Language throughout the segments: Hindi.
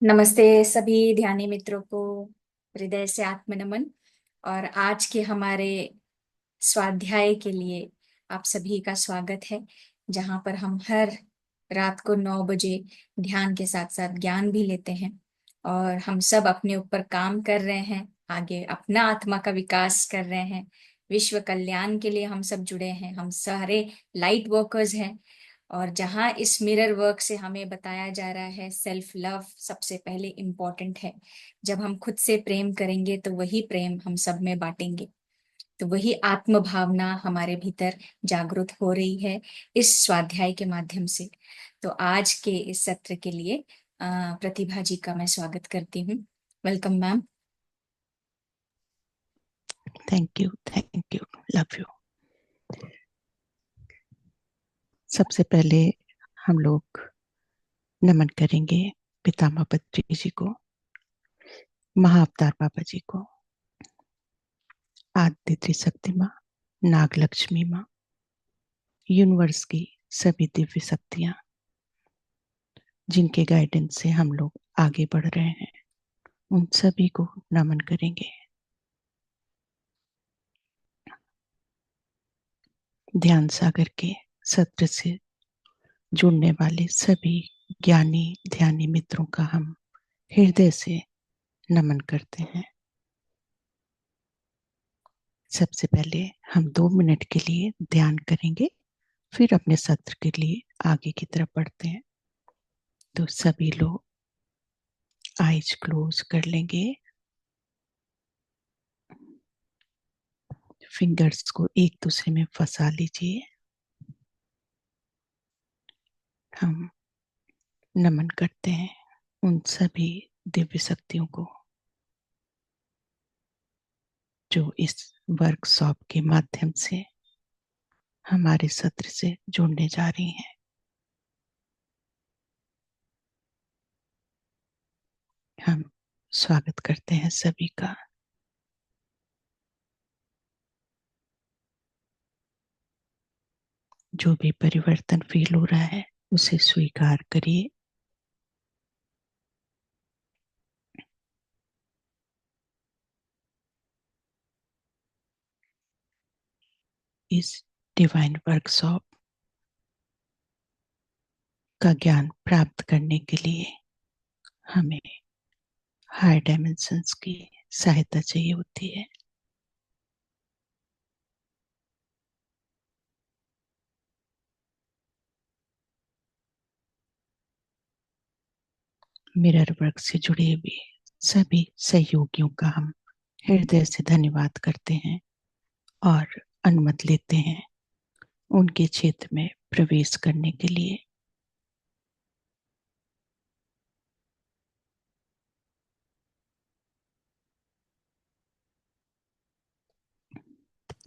नमस्ते सभी ध्यानी मित्रों को हृदय से आत्म नमन। और आज के हमारे स्वाध्याय के लिए आप सभी का स्वागत है, जहां पर हम हर रात को 9 बजे ध्यान के साथ साथ ज्ञान भी लेते हैं। और हम सब अपने ऊपर काम कर रहे हैं, आगे अपना आत्मा का विकास कर रहे हैं। विश्व कल्याण के लिए हम सब जुड़े हैं, हम सारे लाइट वर्कर्स हैं। और जहाँ इस मिरर वर्क से हमें बताया जा रहा है सेल्फ लव सबसे पहले इम्पोर्टेंट है। जब हम खुद से प्रेम करेंगे तो वही प्रेम हम सब में बांटेंगे, तो वही आत्म भावना हमारे भीतर जागृत हो रही है इस स्वाध्याय के माध्यम से। तो आज के इस सत्र के लिए प्रतिभा जी का मैं स्वागत करती हूँ। Welcome ma'am. Thank you, love you. सबसे पहले हम लोग नमन करेंगे पितामह बद्री जी को, महाअवतार बाबा जी को, आद्य त्रिशक्ति माँ, नाग लक्ष्मी माँ, यूनिवर्स की सभी दिव्य शक्तियाँ जिनके गाइडेंस से हम लोग आगे बढ़ रहे हैं, उन सभी को नमन करेंगे। ध्यान सागर के सत्र से जुड़ने वाले सभी ज्ञानी ध्यानी मित्रों का हम हृदय से नमन करते हैं। सबसे पहले हम 2 मिनट के लिए ध्यान करेंगे, फिर अपने सत्र के लिए आगे की तरफ बढ़ते हैं। तो सभी लोग आईज क्लोज कर लेंगे, फिंगर्स को एक दूसरे में फंसा लीजिए। हम नमन करते हैं उन सभी दिव्य शक्तियों को जो इस वर्कशॉप के माध्यम से हमारे सत्र से जुड़ने जा रही हैं। हम स्वागत करते हैं सभी का। जो भी परिवर्तन फील हो रहा है उसे स्वीकार करिए। इस डिवाइन वर्कशॉप का ज्ञान प्राप्त करने के लिए हमें हायर डायमेंशंस की सहायता चाहिए होती है। मिरर वर्क से जुड़े हुए सभी सहयोगियों का हम हृदय से धन्यवाद करते हैं और अनुमति लेते हैं उनके क्षेत्र में प्रवेश करने के लिए।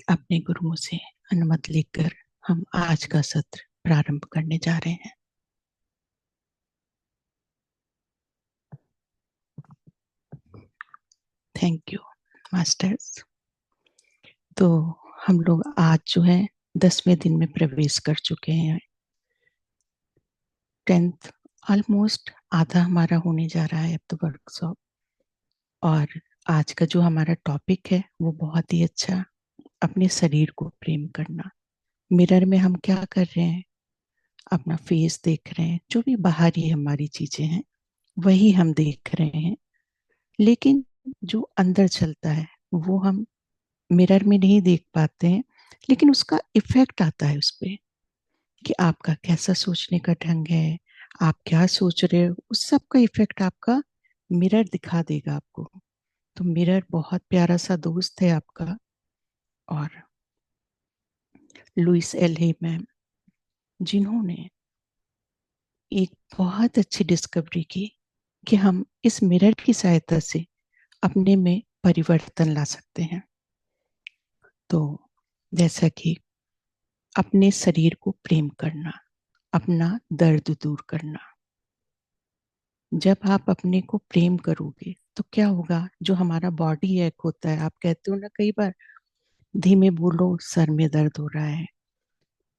अपने गुरुओं से अनुमति लेकर हम आज का सत्र प्रारंभ करने जा रहे हैं। Thank you masters. तो हम लोग आज जो है 10वें दिन में प्रवेश कर चुके हैं। 10th ऑलमोस्ट आधा हमारा होने जा रहा है अब तो वर्कशॉप। और आज का जो हमारा टॉपिक है वो बहुत ही अच्छा, अपने शरीर को प्रेम करना। मिरर में हम क्या कर रहे हैं, अपना फेस देख रहे हैं, जो भी बाहरी हमारी चीजें हैं वही हम देख रहे हैं, लेकिन जो अंदर चलता है वो हम मिरर में नहीं देख पाते हैं। लेकिन उसका इफेक्ट आता है उस पर कि आपका कैसा सोचने का ढंग है, आप क्या सोच रहे हो, उस सब का इफेक्ट आपका मिरर दिखा देगा आपको। तो मिरर बहुत प्यारा सा दोस्त है आपका। और लुइस एल हे मैम, जिन्होंने एक बहुत अच्छी डिस्कवरी की कि हम इस मिरर की सहायता से अपने में परिवर्तन ला सकते हैं। तो जैसा कि अपने शरीर को प्रेम करना, अपना दर्द दूर करना। जब आप अपने को प्रेम करोगे तो क्या होगा, जो हमारा बॉडी एक होता है, आप कहते हो ना कई बार, धीमे बोलो सर में दर्द हो रहा है,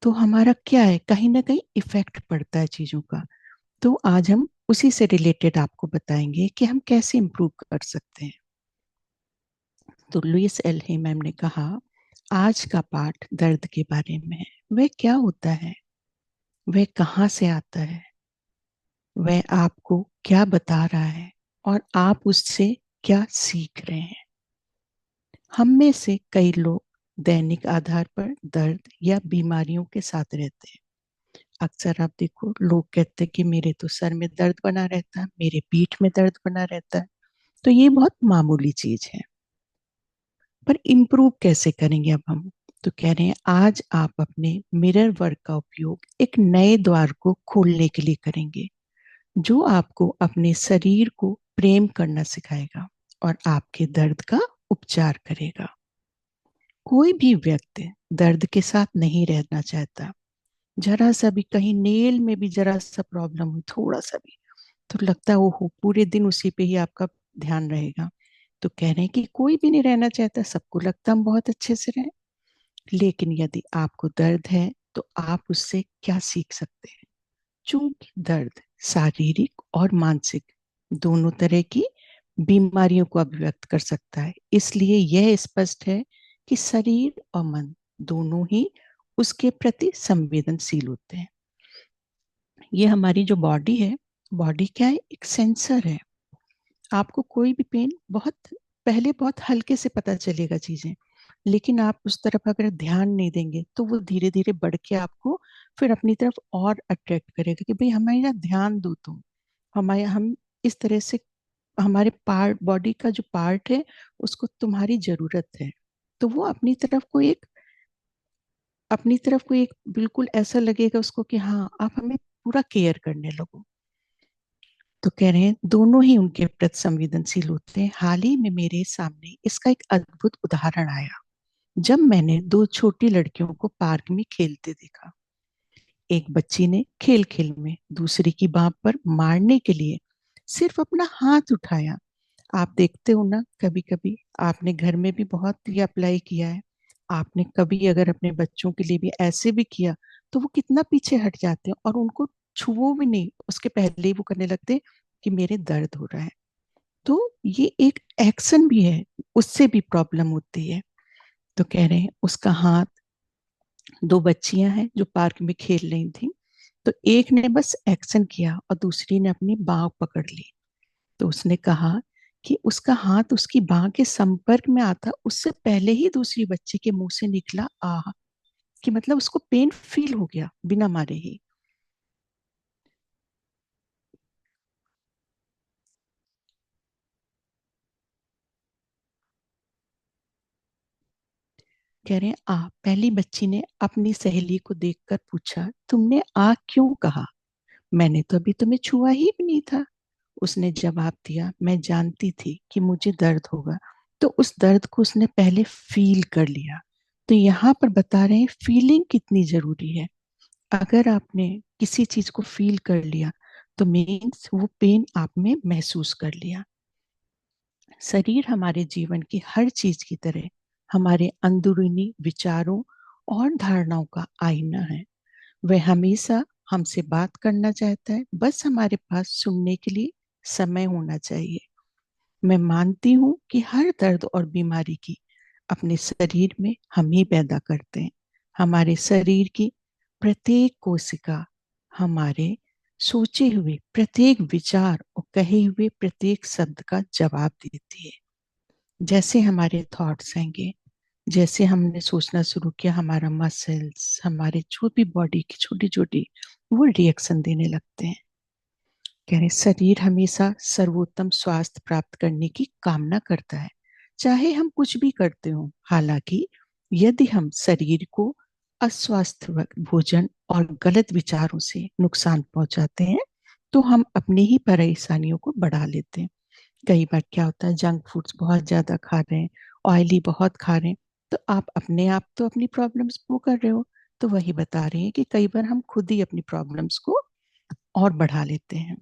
तो हमारा क्या है, कहीं ना कहीं इफेक्ट पड़ता है चीजों का। तो आज हम उसी से रिलेटेड आपको बताएंगे कि हम कैसे इम्प्रूव कर सकते हैं। तो लुइस एल हे मैम ने कहा, आज का पाठ दर्द के बारे में है। वह क्या होता है, वह कहाँ से आता है, वह आपको क्या बता रहा है, और आप उससे क्या सीख रहे हैं। हम में से कई लोग दैनिक आधार पर दर्द या बीमारियों के साथ रहते हैं। अक्सर आप देखो, लोग कहते हैं कि मेरे तो सर में दर्द बना रहता है, मेरे पीठ में दर्द बना रहता है। तो ये बहुत मामूली चीज है, पर इम्प्रूव कैसे करेंगे अब हम। तो कह रहे हैं, आज आप अपने मिरर वर्क का उपयोग एक नए द्वार को खोलने के लिए करेंगे, जो आपको अपने शरीर को प्रेम करना सिखाएगा और आपके दर्द का उपचार करेगा। कोई भी व्यक्ति दर्द के साथ नहीं रहना चाहता। जरा सा भी कहीं नेल में भी जरा सा प्रॉब्लम हुई, थोड़ा सा भी, तो लगता है वो पूरे दिन उसी पे ही आपका ध्यान रहेगा। तो कह रहे हैं कि कोई भी नहीं रहना चाहता, सबको लगता हम बहुत अच्छे से रहें। लेकिन यदि आपको दर्द है तो आप उससे क्या सीख सकते हैं। चूंकि दर्द शारीरिक और मानसिक दोनों तरह की बीमारियों को अभिव्यक्त कर सकता है, इसलिए यह स्पष्ट है कि शरीर और मन दोनों ही उसके प्रति संवेदनशील होते हैं। ये हमारी जो बॉडी है, बॉडी क्या है, एक सेंसर है। आपको कोई भी पेन बहुत पहले बहुत हल्के से पता चलेगा चीजें, लेकिन आप उस तरफ अगर ध्यान नहीं देंगे तो वो धीरे धीरे बढ़ के आपको फिर अपनी तरफ और अट्रैक्ट करेगा कि भाई हमारे यहाँ ध्यान दो तुम, हमारे हम इस तरह से, हमारे पार्ट, बॉडी का जो पार्ट है उसको तुम्हारी जरूरत है। तो वो अपनी तरफ को एक बिल्कुल ऐसा लगेगा उसको कि हाँ आप हमें पूरा केयर करने लगो। तो कह रहे हैं दोनों ही उनके प्रति संवेदनशील होते हैं। हाल ही में मेरे सामने इसका एक अद्भुत उदाहरण आया, जब मैंने दो छोटी लड़कियों को पार्क में खेलते देखा। एक बच्ची ने खेल खेल में दूसरी की बाह पर मारने के लिए सिर्फ अपना हाथ उठाया। आप देखते हो ना, कभी कभी आपने घर में भी बहुत ये अप्लाई किया है। आपने कभी अगर अपने बच्चों के लिए भी ऐसे भी किया तो वो कितना पीछे हट जाते हैं और उनको छुओ भी नहीं, उसके पहले ही वो करने लगते हैं कि मेरे दर्द हो रहा है। तो ये एक एक्शन भी है, उससे भी प्रॉब्लम होती है। तो कह रहे हैं उसका हाथ, दो बच्चियां हैं जो पार्क में खेल रही थी, तो एक ने बस एक्शन किया और दूसरी ने अपनी बाह पकड़ ली। तो उसने कहा कि उसका हाथ उसकी बाह के संपर्क में आता उससे पहले ही दूसरी बच्ची के मुंह से निकला आह, कि मतलब उसको पेन फील हो गया बिना मारे ही। कह रहे हैं पहली बच्ची ने अपनी सहेली को देखकर पूछा, तुमने क्यों कहा, मैंने तो अभी तुम्हें छुआ ही भी नहीं था। उसने जवाब दिया, मैं जानती थी कि मुझे दर्द होगा, तो उस दर्द को उसने पहले फील कर लिया। तो यहाँ पर बता रहे हैं फीलिंग कितनी जरूरी है। अगर आपने किसी चीज को फील कर लिया तो मीन्स वो पेन आप में महसूस कर लिया। शरीर हमारे जीवन की हर चीज की तरह हमारे अंदरूनी विचारों और धारणाओं का आईना है। वह हमेशा हमसे बात करना चाहता है, बस हमारे पास सुनने के लिए समय होना चाहिए। मैं मानती हूँ कि हर दर्द और बीमारी की अपने शरीर में हम ही पैदा करते हैं। हमारे शरीर की प्रत्येक कोशिका हमारे सोचे हुए प्रत्येक विचार और कहे हुए प्रत्येक शब्द का जवाब देती है। जैसे हमारे थॉट्स आएंगे, जैसे हमने सोचना शुरू किया, हमारा मसल्स, हमारे जो भी बॉडी की छोटी छोटी, वो रिएक्शन देने लगते हैं। कह रहे शरीर हमेशा सर्वोत्तम स्वास्थ्य प्राप्त करने की कामना करता है, चाहे हम कुछ भी करते हो। हालांकि यदि हम शरीर को अस्वास्थ्य भोजन और गलत विचारों से नुकसान पहुंचाते हैं तो हम अपनी ही परेशानियों को बढ़ा लेते हैं। कई बार क्या होता है, जंक फूड्स बहुत ज्यादा खा रहे हैं, ऑयली बहुत खा रहे हैं, तो आप अपने आप तो अपनी प्रॉब्लम्स वो कर रहे हो। तो वही बता रहे हैं कि कई बार हम खुद ही अपनी प्रॉब्लम्स को और बढ़ा लेते हैं।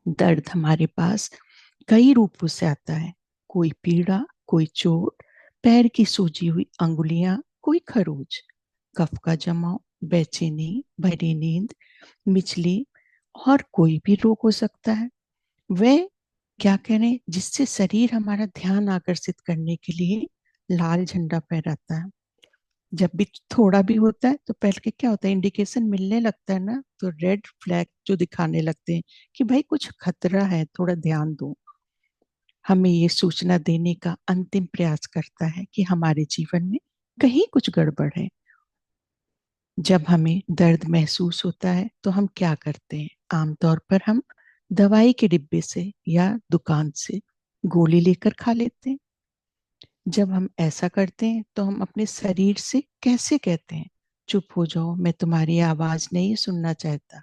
दर्द हमारे पास कई रूपों से आता है, कोई पीड़ा, कोई चोट, पैर की सूजी हुई अंगुलियां, कोई खरोच, कफ का जमाव, बेचैनी, भरी नींद, मिचली, और कोई भी रोग हो सकता है। वह क्या करें, जिससे शरीर हमारा ध्यान आकर्षित करने के लिए लाल झंडा फहराता है। जब भी थोड़ा भी होता है तो पहले के क्या होता है, इंडिकेशन मिलने लगता है ना, तो रेड फ्लैग जो दिखाने लगते हैं कि भाई कुछ खतरा है, थोड़ा ध्यान दो। हमें ये सूचना देने का अंतिम प्रयास करता है कि हमारे जीवन में कहीं कुछ गड़बड़ है। जब हमें दर्द महसूस होता है तो हम क्या करते हैं? आमतौर पर हम दवाई के डिब्बे से या दुकान से गोली लेकर खा लेते हैं। जब हम ऐसा करते हैं तो हम अपने शरीर से कैसे कहते हैं, चुप हो जाओ, मैं तुम्हारी आवाज नहीं सुनना चाहता।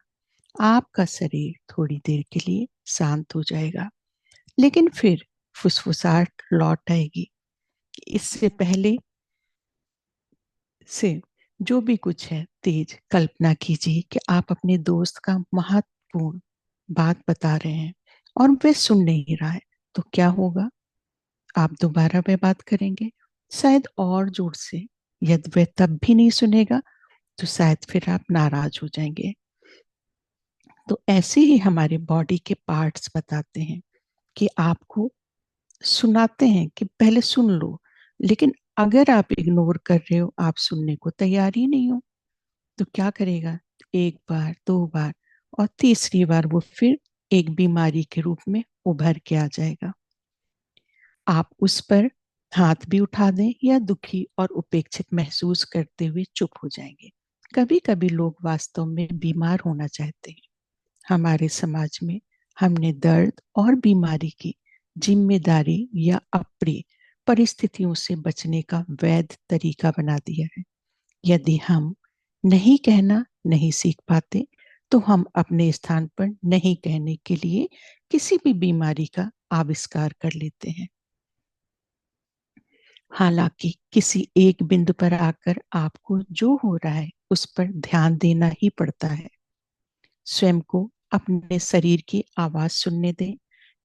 आपका शरीर थोड़ी देर के लिए शांत हो जाएगा, लेकिन फिर फुसफुसाहट लौट आएगी। इससे पहले से जो भी कुछ है, तेज कल्पना कीजिए कि आप अपने दोस्त का महत्वपूर्ण बात बता रहे हैं और वह सुन नहीं रहा है। तो क्या होगा? आप दोबारा वह बात करेंगे, शायद और जोर से। यदि वह तब भी नहीं सुनेगा तो शायद फिर आप नाराज हो जाएंगे। तो ऐसे ही हमारे बॉडी के पार्ट्स बताते हैं कि आपको सुनाते हैं कि पहले सुन लो, लेकिन अगर आप इग्नोर कर रहे हो, आप सुनने को तैयार ही नहीं हो, तो क्या करेगा? एक बार, दो बार और तीसरी बार वो फिर एक बीमारी के रूप में उभर के आ जाएगा। आप उस पर हाथ भी उठा दें या दुखी और उपेक्षित महसूस करते हुए चुप हो जाएंगे। कभी कभी लोग वास्तव में बीमार होना चाहते हैं। हमारे समाज में हमने दर्द और बीमारी की जिम्मेदारी या अप्रिय परिस्थितियों से बचने का वैध तरीका बना दिया है। यदि हम नहीं कहना नहीं सीख पाते तो हम अपने स्थान पर नहीं कहने के लिए किसी भी बीमारी का आविष्कार कर लेते हैं। हालांकि किसी एक बिंदु पर आकर आपको जो हो रहा है उस पर ध्यान देना ही पड़ता है। स्वयं को अपने शरीर की आवाज सुनने दें,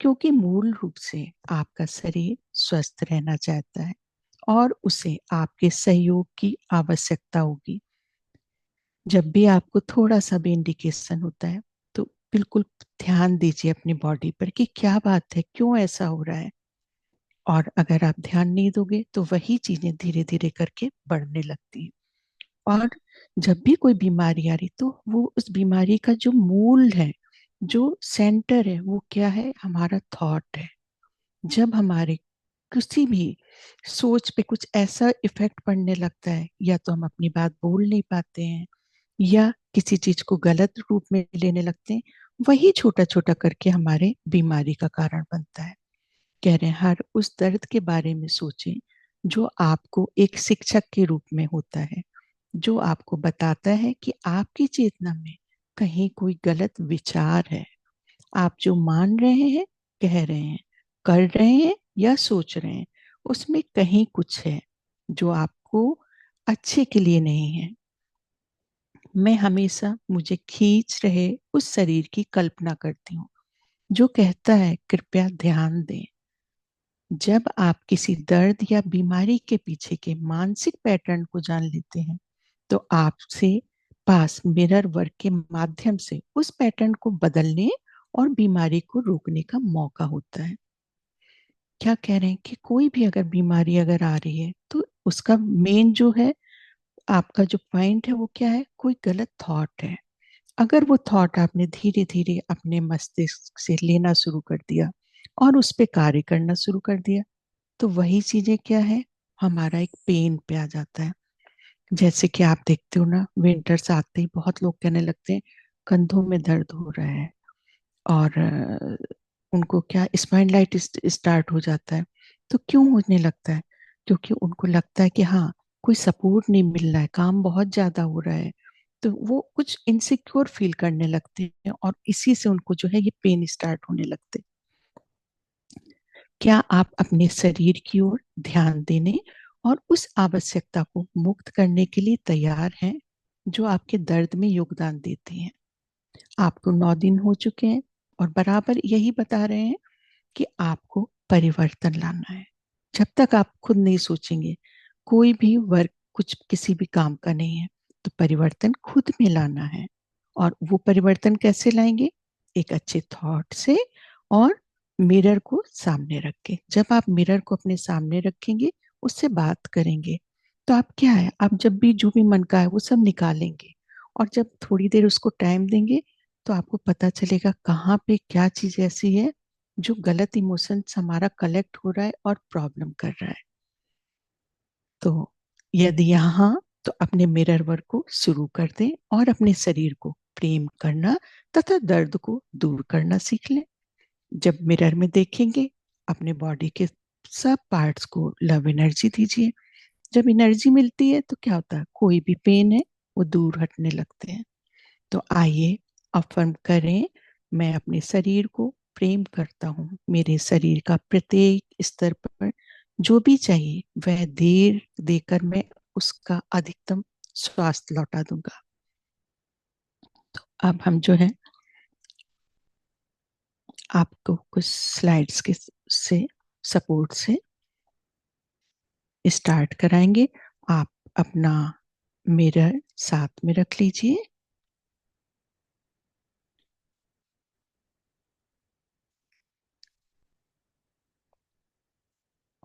क्योंकि मूल रूप से आपका शरीर स्वस्थ रहना चाहता है और उसे आपके सहयोग की आवश्यकता होगी। जब भी आपको थोड़ा सा भी इंडिकेशन होता है तो बिल्कुल ध्यान दीजिए अपनी बॉडी पर कि क्या बात है, क्यों ऐसा हो रहा है। और अगर आप ध्यान नहीं दोगे तो वही चीजें धीरे धीरे करके बढ़ने लगती हैं। और जब भी कोई बीमारी आ रही तो वो उस बीमारी का जो मूल है, जो सेंटर है, वो क्या है? हमारा थॉट है। जब हमारे किसी भी सोच पे कुछ ऐसा इफेक्ट पड़ने लगता है, या तो हम अपनी बात बोल नहीं पाते हैं या किसी चीज को गलत रूप में लेने लगते हैं, वही छोटा छोटा करके हमारे बीमारी का कारण बनता है। कह रहे हैं हर उस दर्द के बारे में सोचें जो आपको एक शिक्षक के रूप में होता है, जो आपको बताता है कि आपकी चेतना में कहीं कोई गलत विचार है। आप जो मान रहे हैं, कह रहे हैं, कर रहे हैं या सोच रहे हैं, उसमें कहीं कुछ है जो आपको अच्छे के लिए नहीं है। मैं हमेशा मुझे खींच रहे उस शरीर की कल्पना करती हूँ जो कहता है कृपया ध्यान दें। जब आप किसी दर्द या बीमारी के पीछे के मानसिक पैटर्न को जान लेते हैं तो आपसे पास मिरर वर्क के माध्यम से उस पैटर्न को बदलने और बीमारी को रोकने का मौका होता है। क्या कह रहे हैं कि कोई भी अगर बीमारी अगर आ रही है तो उसका मेन जो है, आपका जो पॉइंट है वो क्या है? कोई गलत थॉट है। अगर वो थॉट आपने धीरे धीरे अपने मस्तिष्क से लेना शुरू कर दिया और उस पे कार्य करना शुरू कर दिया, तो वही चीजें क्या है? हमारा एक पेन पे आ जाता है। जैसे कि आप देखते हो ना, विंटर्स आते ही बहुत लोग कहने लगते हैं कंधों में दर्द हो रहा है, और उनको क्या स्पाइनलाइटिस स्टार्ट हो जाता है। तो क्यों होने लगता है? क्योंकि उनको लगता है कि हाँ, कोई सपोर्ट नहीं मिल रहा है, काम बहुत ज्यादा हो रहा है, तो वो कुछ इनसिक्योर फील करने लगते हैं और इसी से उनको जो है ये पेन स्टार्ट होने लगते हैं। क्या आप अपने शरीर की ओर ध्यान देने और उस आवश्यकता को मुक्त करने के लिए तैयार हैं जो आपके दर्द में योगदान देते हैं? आपको 9 दिन हो चुके हैं और बराबर यही बता रहे हैं कि आपको परिवर्तन लाना है। जब तक आप खुद नहीं सोचेंगे, कोई भी वर्क कुछ किसी भी काम का नहीं है। तो परिवर्तन खुद में लाना है। और वो परिवर्तन कैसे लाएंगे? एक अच्छे थॉट से और मिरर को सामने रख के। जब आप मिरर को अपने सामने रखेंगे, उससे बात करेंगे, तो आप क्या है, आप जब भी जो भी मन का है वो सब निकालेंगे। और जब थोड़ी देर उसको टाइम देंगे, तो आपको पता चलेगा कहाँ पे क्या चीज ऐसी है जो गलत इमोशंस हमारा कलेक्ट हो रहा है और प्रॉब्लम कर रहा है। तो यदि यहाँ, तो अपने मिरर वर्क को शुरू कर दें और अपने शरीर को प्रेम करना तथा दर्द को दूर करना सीख लें। जब मिरर में देखेंगे, अपने बॉडी के सब पार्ट्स को लव एनर्जी दीजिए। जब एनर्जी मिलती है तो क्या होता है, कोई भी पेन है वो दूर हटने लगते हैं। तो आइए अफर्म करें, मैं अपने शरीर को प्रेम करता हूँ। मेरे शरीर का प्रत्येक स्तर पर जो भी चाहिए वह देर देकर मैं उसका अधिकतम स्वास्थ्य लौटा दूंगा। अब हम जो है आपको कुछ स्लाइड्स के से सपोर्ट से स्टार्ट कराएंगे। आप अपना मिरर साथ में रख लीजिए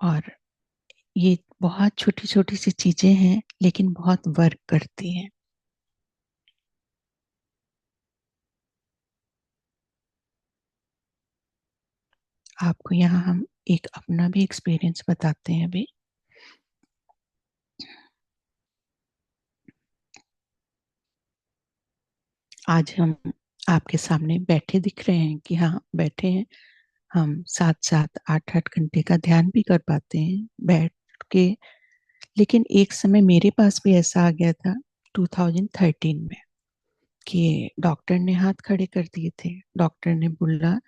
और ये बहुत छोटी छोटी सी चीजें हैं लेकिन बहुत वर्क करती हैं। आपको यहाँ हम एक अपना भी एक्सपीरियंस बताते हैं अभी। आज हम आपके सामने बैठे दिख रहे हैं कि हाँ बैठे हैं। हम 7 7 8 8 घंटे का ध्यान भी कर पाते हैं बैठ के। लेकिन एक समय मेरे पास भी ऐसा आ गया था 2013 में कि डॉक्टर ने हाथ खड़े कर दिए थे। डॉक्टर ने बोला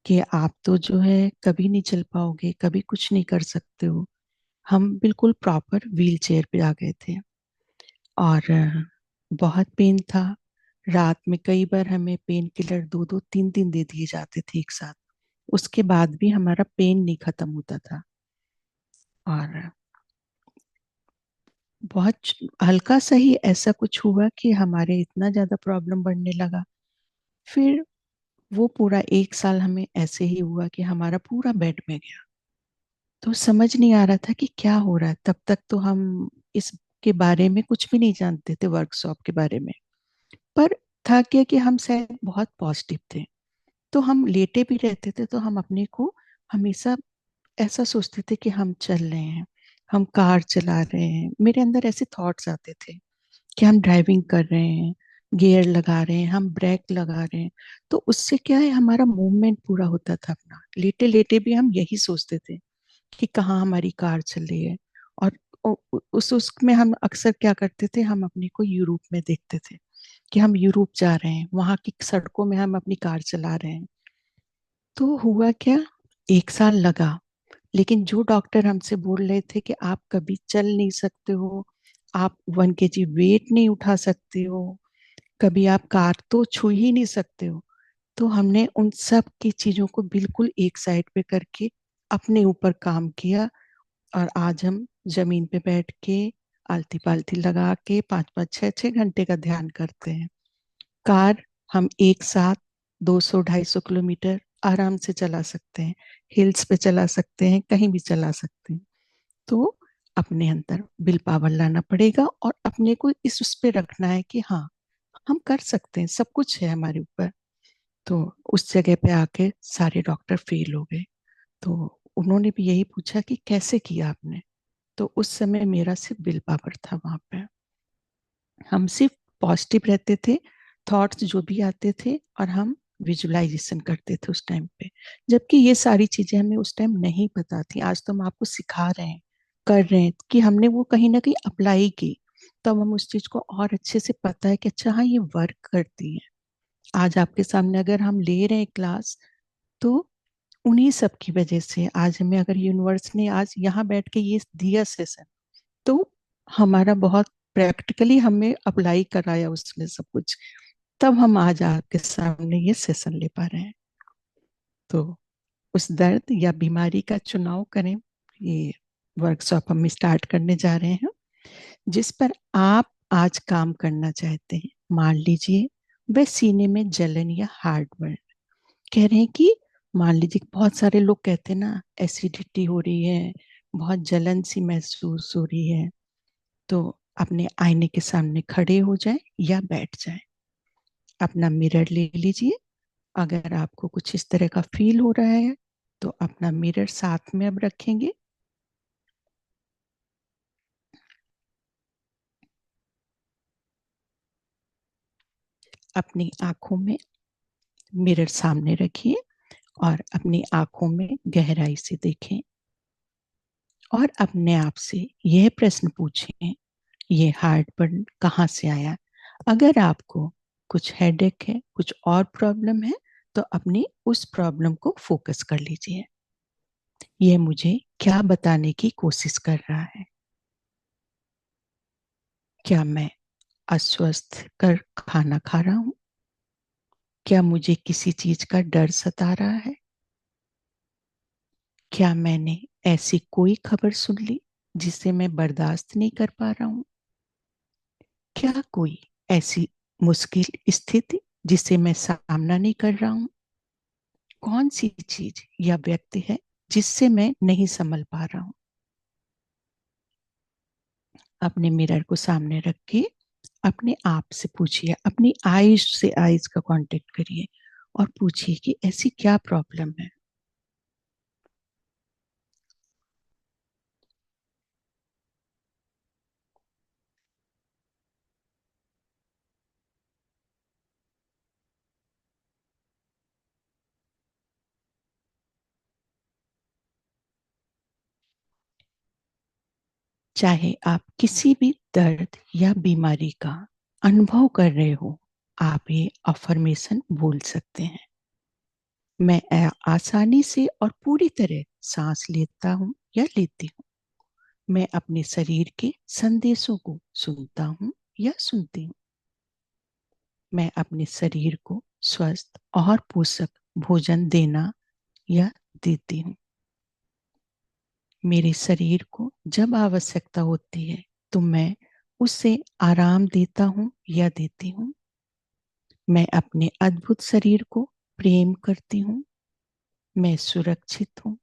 कि आप तो जो है कभी नहीं चल पाओगे, कभी कुछ नहीं कर सकते हो। हम बिल्कुल प्रॉपर व्हील चेयर पे आ गए थे और बहुत पेन था। रात में कई बार हमें पेन किलर 2 2 3 3 दे दिए जाते थे एक साथ। उसके बाद भी हमारा पेन नहीं खत्म होता था और बहुत हल्का सा ही ऐसा कुछ हुआ कि हमारे इतना ज्यादा प्रॉब्लम बढ़ने लगा। फिर वो पूरा 1 साल हमें ऐसे ही हुआ कि हमारा पूरा बेड में गया। तो समझ नहीं आ रहा था कि क्या हो रहा है। तब तक तो हम इसके बारे में कुछ भी नहीं जानते थे, वर्कशॉप के बारे में। पर था क्या कि हम शायद बहुत पॉजिटिव थे, तो हम लेटे भी रहते थे तो हम अपने को हमेशा ऐसा सोचते थे कि हम चल रहे हैं, हम कार चला रहे हैं। मेरे अंदर ऐसे थॉट्स आते थे कि हम ड्राइविंग कर रहे हैं, गियर लगा रहे हैं, हम ब्रेक लगा रहे हैं। तो उससे क्या है, हमारा मूवमेंट पूरा होता था अपना। लेटे लेटे भी हम यही सोचते थे कि कहाँ हमारी कार चल रही है। और उस उसमें हम अक्सर क्या करते थे, हम अपने को यूरोप में देखते थे कि हम यूरोप जा रहे हैं, वहां की सड़कों में हम अपनी कार चला रहे हैं। तो हुआ क्या, 1 साल लगा। लेकिन जो डॉक्टर हमसे बोल रहे थे कि आप कभी चल नहीं सकते हो, आप 1 kg वेट नहीं उठा सकते हो, कभी आप कार तो छू ही नहीं सकते हो, तो हमने उन सब की चीजों को बिल्कुल एक साइड पे करके अपने ऊपर काम किया। और आज हम जमीन पे बैठ के आलती पालती लगा के 5 5 6 6 घंटे का ध्यान करते हैं। कार हम एक साथ 200 250 किलोमीटर आराम से चला सकते हैं, हिल्स पे चला सकते हैं, कहीं भी चला सकते हैं। तो अपने अंदर विल पावर लाना पड़ेगा और अपने को इस उस पे रखना है कि हाँ हम कर सकते हैं, सब कुछ है हमारे ऊपर। तो उस जगह पे आके सारे डॉक्टर फेल हो गए। तो उन्होंने भी यही पूछा कि कैसे किया आपने। तो उस समय मेरा सिर्फ विल पावर था वहां पे। हम सिर्फ पॉजिटिव रहते थे, थॉट्स जो भी आते थे, और हम विजुअलाइजेशन करते थे उस टाइम पे। जबकि ये सारी चीजें हमें उस टाइम नहीं पता थी। आज तो हम आपको सिखा रहे हैं, कर रहे हैं कि हमने वो कहीं ना कहीं अप्लाई की, तब हम उस चीज को और अच्छे से पता है कि अच्छा हाँ ये वर्क करती है। आज आपके सामने अगर हम ले रहे हैं क्लास, तो उन्हीं सब की वजह से आज हमें, अगर यूनिवर्स ने आज यहाँ बैठ के ये दिया सेशन, तो हमारा बहुत प्रैक्टिकली हमें अप्लाई कराया उसने सब कुछ, तब हम आज आपके सामने ये सेशन ले पा रहे हैं। तो उस दर्द या बीमारी का चुनाव करें, ये वर्कशॉप हम स्टार्ट करने जा रहे हैं जिस पर आप आज काम करना चाहते हैं। मान लीजिए वह सीने में जलन या हार्ट बर्न। कह रहे हैं कि मान लीजिए कि बहुत सारे लोग कहते हैं ना, एसिडिटी हो रही है, बहुत जलन सी महसूस हो रही है, तो अपने आईने के सामने खड़े हो जाए या बैठ जाए, अपना मिरर ले लीजिए। अगर आपको कुछ इस तरह का फील हो रहा है तो अपना मिरर साथ में अब रखेंगे। अपनी आंखों में मिरर सामने रखिए और अपनी आंखों में गहराई से देखें और अपने आप से यह प्रश्न पूछें, ये हार्ट बर्न कहाँ से आया। अगर आपको कुछ हेडेक है, कुछ और प्रॉब्लम है, तो अपनी उस प्रॉब्लम को फोकस कर लीजिए। यह मुझे क्या बताने की कोशिश कर रहा है? क्या मैं अस्वस्थ कर खाना खा रहा हूँ? क्या मुझे किसी चीज का डर सता रहा है? क्या मैंने ऐसी कोई खबर सुन ली जिसे मैं बर्दाश्त नहीं कर पा रहा हूँ? क्या कोई ऐसी मुश्किल स्थिति जिसे मैं सामना नहीं कर रहा हूँ? कौन सी चीज या व्यक्ति है जिससे मैं नहीं संभल पा रहा हूँ? अपने मिरर को सामने रख के अपने आप से पूछिए, अपनी आईज से आईज का कांटेक्ट करिए और पूछिए कि ऐसी क्या प्रॉब्लम है। चाहे आप किसी भी दर्द या बीमारी का अनुभव कर रहे हो, आप ये अफर्मेशन बोल सकते हैं। मैं आसानी से और पूरी तरह सांस लेता हूँ या लेती हूँ। मैं अपने शरीर के संदेशों को सुनता हूँ या सुनती हूँ। मैं अपने शरीर को स्वस्थ और पोषक भोजन देना या देती हूँ। मेरे शरीर को जब आवश्यकता होती है तो मैं उसे आराम देता हूँ या देती हूँ। मैं अपने अद्भुत शरीर को प्रेम करती हूँ। मैं सुरक्षित हूँ।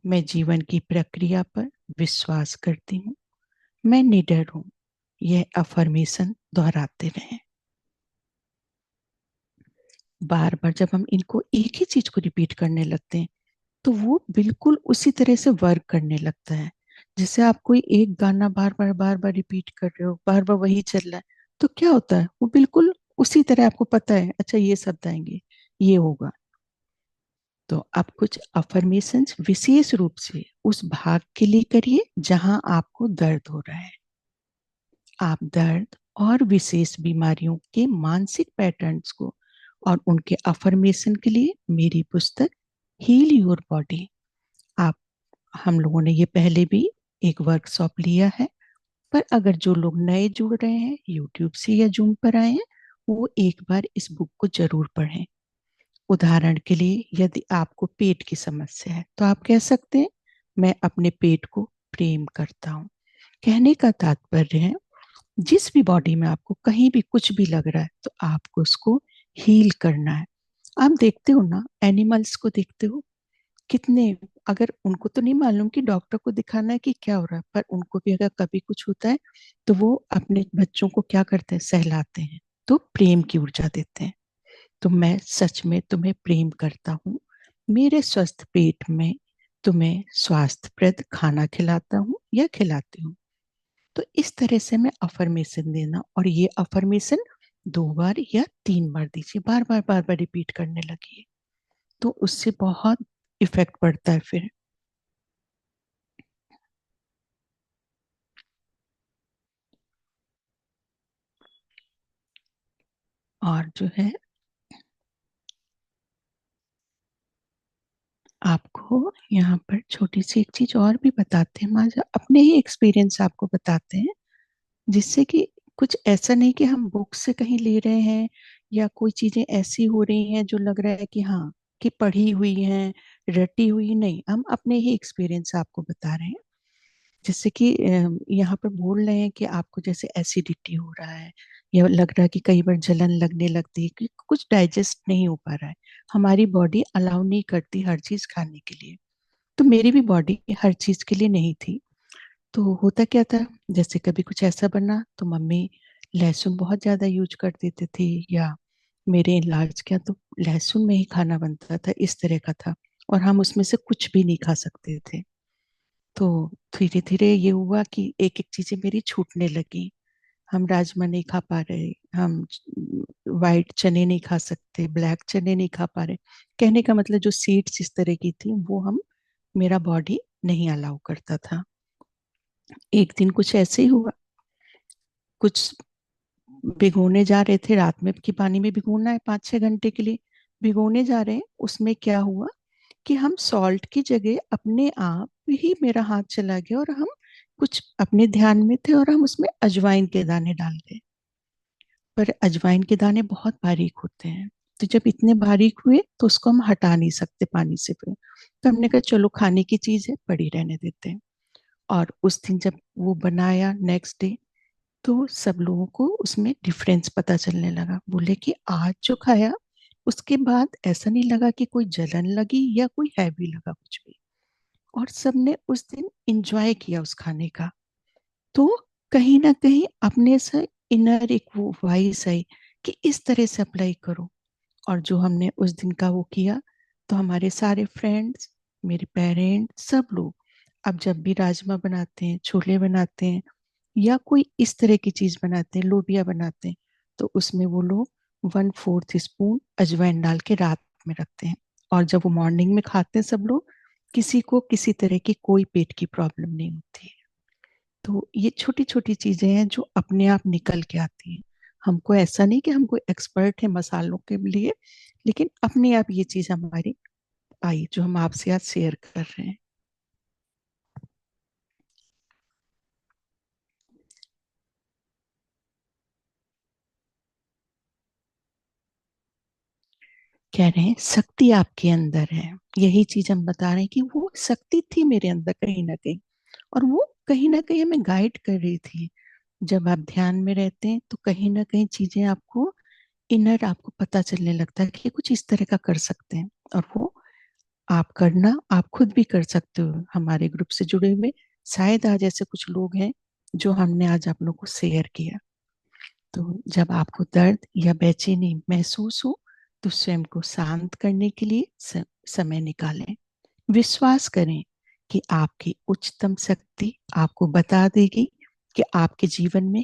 मैं जीवन की प्रक्रिया पर विश्वास करती हूँ। मैं निडर हूँ। यह अफर्मेशन दोहराते रहें। बार बार जब हम इनको एक ही चीज को रिपीट करने लगते हैं तो वो बिल्कुल उसी तरह से वर्क करने लगता है। जैसे आप कोई एक गाना बार बार रिपीट कर रहे हो, बार बार वही चल रहा है, तो क्या होता है, वो बिल्कुल उसी तरह आपको पता है, अच्छा ये शब्द आएंगे, ये होगा। तो आप कुछ अफर्मेशंस विशेष रूप से उस भाग के लिए करिए जहां आपको दर्द हो रहा है। आप दर्द और विशेष बीमारियों के मानसिक पैटर्न्स को और उनके अफर्मेशन के लिए मेरी पुस्तक हील योर बॉडी, आप हम लोगों ने ये पहले भी एक वर्कशॉप लिया है। पर अगर जो लोग नए जुड़ रहे हैं, यूट्यूब से या जूम पर आए हैं, वो एक बार इस बुक को जरूर पढ़ें। उदाहरण के लिए यदि आपको पेट की समस्या है तो आप कह सकते हैं, मैं अपने पेट को प्रेम करता हूँ। कहने का तात्पर्य है, जिस भी बॉडी में आपको कहीं भी कुछ भी लग रहा है तो आपको उसको हील करना है। आप देखते हो ना, एनिमल्स को देखते हो कितने, अगर उनको तो नहीं मालूम कि डॉक्टर को दिखाना है कि क्या हो रहा है, पर उनको भी अगर कभी कुछ होता है तो वो अपने बच्चों को क्या करते हैं, सहलाते हैं, तो प्रेम की ऊर्जा देते हैं। तो मैं सच में तुम्हें प्रेम करता हूँ। मेरे स्वस्थ पेट में तुम्हें स्वास्थ्यप्रद खाना खिलाता हूँ या खिलाती हूँ। तो इस तरह से मैं अफर्मेशन देना, और ये अफर्मेशन 2 बार या 3 बार दीजिए, बार बार रिपीट करने लगिए, तो उससे बहुत इफेक्ट पड़ता है फिर। और जो है, आपको यहाँ पर छोटी सी एक चीज और भी बताते हैं, माजा अपने ही एक्सपीरियंस आपको बताते हैं, जिससे कि कुछ ऐसा नहीं कि हम बुक से कहीं ले रहे हैं या कोई चीजें ऐसी हो रही हैं जो लग रहा है कि हाँ, कि पढ़ी हुई हैं, रटी हुई नहीं, हम अपने ही एक्सपीरियंस आपको बता रहे हैं। जैसे कि यहाँ पर बोल रहे हैं कि आपको जैसे एसिडिटी हो रहा है, या लग रहा है कि कई बार जलन लगने लगती है, कि कुछ डाइजेस्ट नहीं हो पा रहा है, हमारी बॉडी अलाउ नहीं करती हर चीज खाने के लिए। तो मेरी भी बॉडी हर चीज के लिए नहीं थी। तो होता क्या था, जैसे कभी कुछ ऐसा बना तो मम्मी लहसुन बहुत ज्यादा यूज कर देते थे, या मेरे इलाज क्या तो लहसुन में ही खाना बनता था, इस तरह का था, और हम उसमें से कुछ भी नहीं खा सकते थे। तो धीरे धीरे ये हुआ कि एक एक चीजें मेरी छूटने लगी। हम राजमा नहीं खा पा रहे, हम वाइट चने नहीं खा सकते, ब्लैक चने नहीं खा पा रहे। कहने का मतलब जो सीड्स इस तरह की थी वो हम, मेरा बॉडी नहीं अलाउ करता था। एक दिन कुछ ऐसे ही हुआ, कुछ भिगोने जा रहे थे, रात में की पानी में भिगोना है 5-6 घंटे के लिए, भिगोने जा रहे हैं, उसमें क्या हुआ कि हम सॉल्ट की जगह अपने आप ही मेरा हाथ चला गया, और हम कुछ अपने ध्यान में थे और हम उसमें अजवाइन के दाने डाल गए। पर अजवाइन के दाने बहुत बारीक होते हैं, तो जब इतने बारीक हुए तो उसको हम हटा नहीं सकते पानी से फिर, तो हमने कहा चलो खाने की चीज है, पड़ी रहने देते हैं। और उस दिन जब वो बनाया नेक्स्ट डे, तो सब लोगों को उसमें डिफरेंस पता चलने लगा। बोले कि आज जो खाया उसके बाद ऐसा नहीं लगा कि कोई जलन लगी या कोई हैवी लगा कुछ भी, और सबने उस दिन एंजॉय किया उस खाने का। तो कहीं ना कहीं अपने से इनर एक वो वॉइस आई कि इस तरह से अप्लाई करो। और जो हमने उस दिन का वो किया, तो हमारे सारे फ्रेंड्स, मेरे पेरेंट्स, सब लोग अब जब भी राजमा बनाते हैं, छोले बनाते हैं, या कोई इस तरह की चीज बनाते हैं, लोबिया बनाते हैं, तो उसमें वो लोग 1/4 स्पून अजवाइन डाल के रात में रखते हैं। और जब वो मॉर्निंग में खाते हैं सब लोग, किसी को किसी तरह की कोई पेट की प्रॉब्लम नहीं होती है। तो ये छोटी छोटी चीजें हैं जो अपने आप निकल के आती हैं। हमको ऐसा नहीं कि हम कोई एक्सपर्ट है मसालों के लिए, लेकिन अपने आप ये चीज हमारी आई जो हम आपसे आज शेयर कर रहे हैं। कह रहे हैं शक्ति आपके अंदर है, यही चीज हम बता रहे हैं कि वो शक्ति थी मेरे अंदर कहीं ना कहीं, और वो कहीं ना कहीं हमें गाइड कर रही थी। जब आप ध्यान में रहते हैं तो कहीं ना कहीं चीजें आपको, इनर आपको पता चलने लगता है कि कुछ इस तरह का कर सकते हैं, और वो आप करना, आप खुद भी कर सकते हो। हमारे ग्रुप से जुड़े हुए शायद आज ऐसे कुछ लोग हैं जो हमने आज आप लोग को शेयर किया। तो जब आपको दर्द या बेचैनी महसूस हो, तो स्वयं को शांत करने के लिए समय निकालें। विश्वास करें कि आपकी उच्चतम शक्ति आपको बता देगी कि आपके जीवन में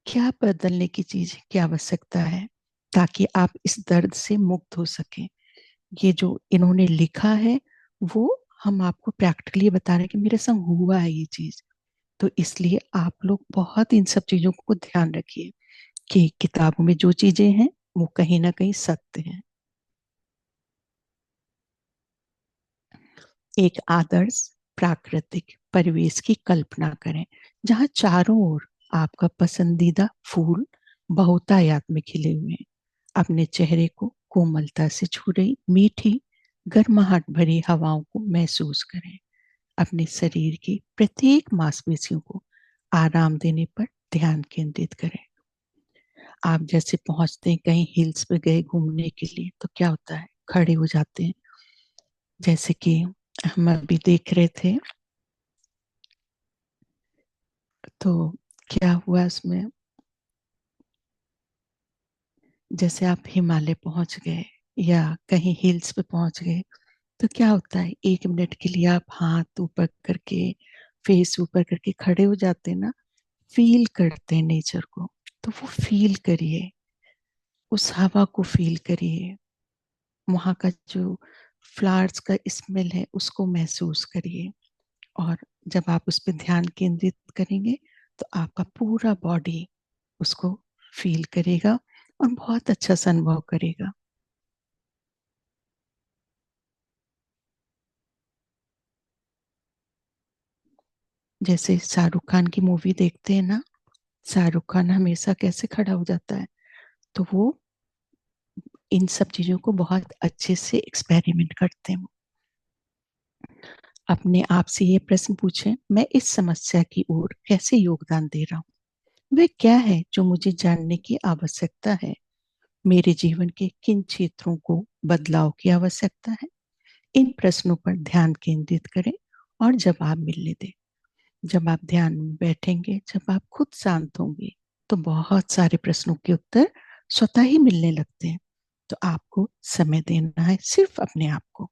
क्या बदलने की चीज की आवश्यकता है, ताकि आप इस दर्द से मुक्त हो सकें। ये जो इन्होंने लिखा है वो हम आपको प्रैक्टिकली बता रहे हैं कि मेरे संग हुआ है ये चीज। तो इसलिए आप लोग बहुत इन सब चीजों को ध्यान रखिए कि किताबों में जो चीजें हैं वो कहीं ना कहीं सत्य हैं। एक आदर्श प्राकृतिक परिवेश की कल्पना करें, जहां चारों ओर आपका पसंदीदा फूल बहुतायत में खिले हुए हैं। अपने चेहरे को कोमलता से छू रही मीठी गर्माहट भरी हवाओं को महसूस करें। अपने शरीर की प्रत्येक मांसपेशियों को आराम देने पर ध्यान केंद्रित करें। आप जैसे पहुंचते हैं कहीं हिल्स पे गए घूमने के लिए, तो क्या होता है, खड़े हो जाते हैं। जैसे कि हम अभी देख रहे थे, तो क्या हुआ उसमें, जैसे आप हिमालय पहुंच गए या कहीं हिल्स पे पहुंच गए, तो क्या होता है, 1 मिनट के लिए आप हाथ ऊपर करके, फेस ऊपर करके खड़े हो जाते हैं ना, फील करते हैं नेचर को। तो वो फील करिए, उस हवा को फील करिए, वहाँ का जो फ्लावर्स का स्मेल है उसको महसूस करिए। और जब आप उस पर ध्यान केंद्रित करेंगे, तो आपका पूरा बॉडी उसको फील करेगा और बहुत अच्छा सा अनुभव करेगा। जैसे शाहरुख खान की मूवी देखते हैं ना, शाहरुख खान हमेशा कैसे खड़ा हो जाता है, तो वो इन सब चीजों को बहुत अच्छे से एक्सपेरिमेंट करते हैं। अपने आप से ये प्रश्न पूछें, मैं इस समस्या की ओर कैसे योगदान दे रहा हूँ? वह क्या है जो मुझे जानने की आवश्यकता है? मेरे जीवन के किन क्षेत्रों को बदलाव की आवश्यकता है? इन प्रश्नों पर ध्यान केंद्रित करें और जवाब मिलने दें। जब आप ध्यान में बैठेंगे, जब आप खुद शांत होंगे, तो बहुत सारे प्रश्नों के उत्तर स्वतः ही मिलने लगते हैं। तो आपको समय देना है सिर्फ अपने आप को।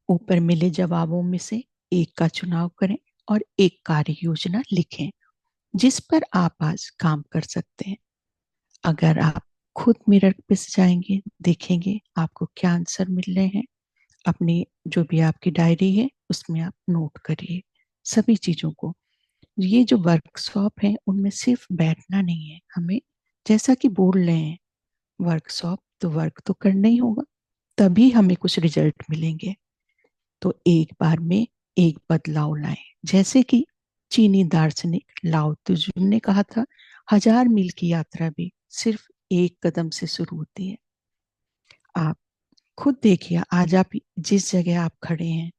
ऊपर मिले जवाबों में से एक का चुनाव करें और एक कार्य योजना लिखें जिस पर आप आज काम कर सकते हैं। अगर आप खुद मिरर पे जाएंगे, देखेंगे आपको क्या आंसर मिल रहे हैं। अपनी जो भी आपकी डायरी है उसमें आप नोट करिए सभी चीजों को। ये जो वर्कशॉप है उनमें सिर्फ बैठना नहीं है, हमें जैसा कि बोल रहे हैं वर्कशॉप तो वर्क तो करना ही होगा, तभी हमें कुछ रिजल्ट मिलेंगे। तो एक बार में एक बदलाव लाएं। जैसे कि चीनी दार्शनिक लाओ त्सु ने कहा था, 1000 मील की यात्रा भी सिर्फ एक कदम से शुरू होती है। आप खुद देखिए, आज आप जिस जगह आप खड़े हैं,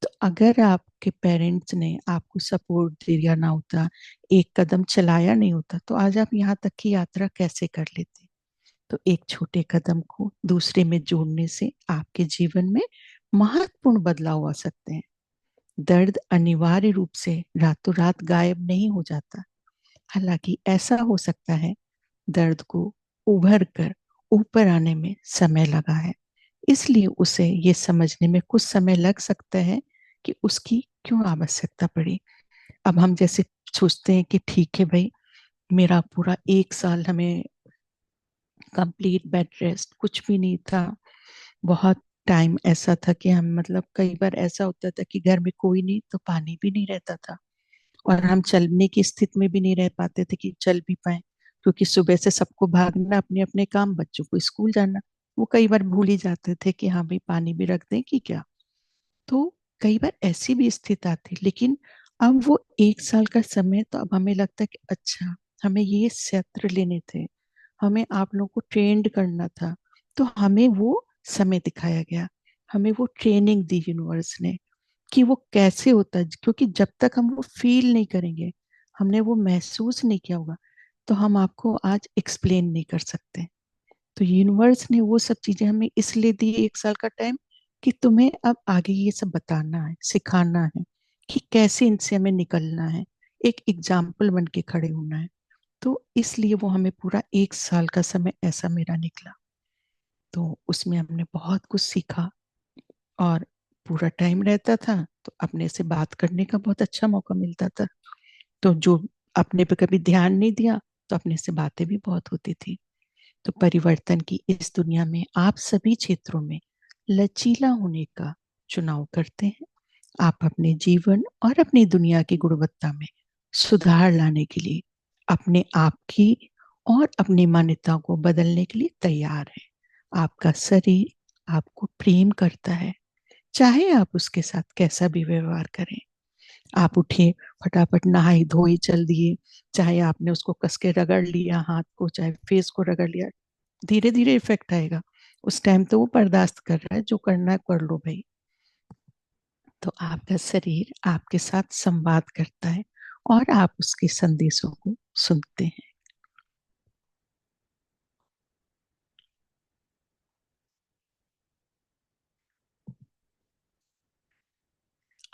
तो अगर आपके पेरेंट्स ने आपको सपोर्ट दिया ना होता, एक कदम चलाया नहीं होता, तो आज आप यहाँ तक की यात्रा कैसे कर लेते? तो एक छोटे कदम को दूसरे में जोड़ने से आपके जीवन में महत्वपूर्ण बदलाव आ सकते हैं। दर्द अनिवार्य रूप से रातों रात गायब नहीं हो जाता। हालांकि ऐसा हो सकता है दर्द को उभर कर ऊपर आने में समय लगा है, इसलिए उसे ये समझने में कुछ समय लग सकता है कि उसकी क्यों आवश्यकता पड़ी। अब हम जैसे सोचते हैं कि ठीक है भाई, मेरा पूरा 1 साल हमें कंप्लीट बेड रेस्ट, कुछ भी नहीं था। बहुत टाइम ऐसा था कि हम मतलब कई बार ऐसा होता था कि घर में कोई नहीं तो पानी भी नहीं रहता था, और हम चलने की स्थिति में भी नहीं रह पाते थे कि चल भी पाए, क्योंकि सुबह से सबको भागना, अपने अपने काम, बच्चों को स्कूल जाना। वो कई बार भूल ही जाते थे कि हाँ भाई पानी भी रख दें कि क्या। तो कई बार ऐसी भी स्थिति आती, लेकिन अब वो 1 साल का समय, तो अब हमें लगता है कि अच्छा, हमें ये सत्र लेने थे, हमें आप लोगों को ट्रेंड करना था, तो हमें वो समय दिखाया गया, हमें वो ट्रेनिंग दी यूनिवर्स ने कि वो कैसे होता है। क्योंकि जब तक हम वो फील नहीं करेंगे, हमने वो महसूस नहीं किया होगा, तो हम आपको आज एक्सप्लेन नहीं कर सकते। तो यूनिवर्स ने वो सब चीजें हमें इसलिए दी 1 साल का टाइम, कि तुम्हें अब आगे ये सब बताना है, सिखाना है कि कैसे इनसे हमें निकलना है, एक एग्जाम्पल बन के खड़े होना है। तो इसलिए वो हमें पूरा 1 साल का समय ऐसा मेरा निकला। तो उसमें हमने बहुत कुछ सीखा, और पूरा टाइम रहता था तो अपने से बात करने का बहुत अच्छा मौका मिलता था। तो जो अपने पे कभी ध्यान नहीं दिया, तो अपने से बातें भी बहुत होती थी। तो परिवर्तन की इस दुनिया में आप सभी क्षेत्रों में लचीला होने का चुनाव करते हैं। आप अपने जीवन और अपनी दुनिया की गुणवत्ता में सुधार लाने के लिए अपने आप की और अपनी मान्यताओं को बदलने के लिए तैयार हैं। आपका शरीर आपको प्रेम करता है, चाहे आप उसके साथ कैसा भी व्यवहार करें। आप उठे, फटाफट नहाई धोई चल दिए, चाहे आपने उसको कस के रगड़ लिया हाथ को, चाहे फेस को रगड़ लिया, धीरे धीरे इफेक्ट आएगा। उस टाइम तो वो बर्दाश्त कर रहा है, जो करना है कर लो भाई। तो आपका शरीर आपके साथ संवाद करता है और आप उसके संदेशों को सुनते हैं।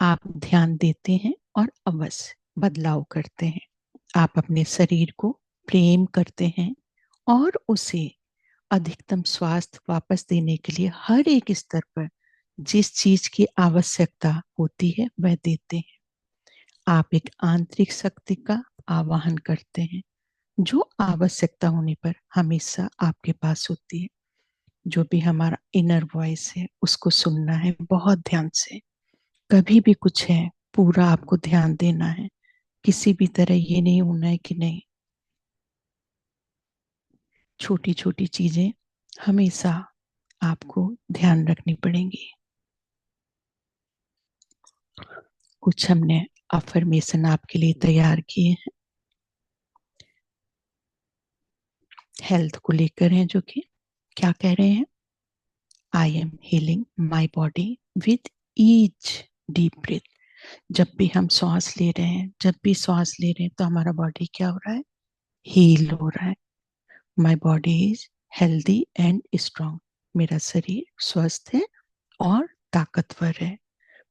आप ध्यान देते हैं और अवश्य बदलाव करते हैं। आप अपने शरीर को प्रेम करते हैं और उसे अधिकतम स्वास्थ्य वापस देने के लिए हर एक स्तर पर जिस चीज की आवश्यकता होती है वह देते हैं। आप एक आंतरिक शक्ति का आवाहन करते हैं जो आवश्यकता होने पर हमेशा आपके पास होती है। जो भी हमारा इनर वॉइस है उसको सुनना है बहुत ध्यान से। कभी भी कुछ है, पूरा आपको ध्यान देना है। किसी भी तरह ये नहीं होना है कि नहीं, छोटी छोटी चीजें हमेशा आपको ध्यान रखनी पड़ेंगी। कुछ हमने अफर्मेशन आपके लिए तैयार किए हैं। हेल्थ को लेकर हैं, जो कि क्या कह रहे हैं, I am healing my body with each deep breath. जब भी हम सांस ले रहे हैं, जब भी सांस ले रहे हैं, तो हमारा बॉडी क्या हो रहा है, हील हो रहा है। My body is healthy and strong. मेरा शरीर स्वस्थ है और ताकतवर है।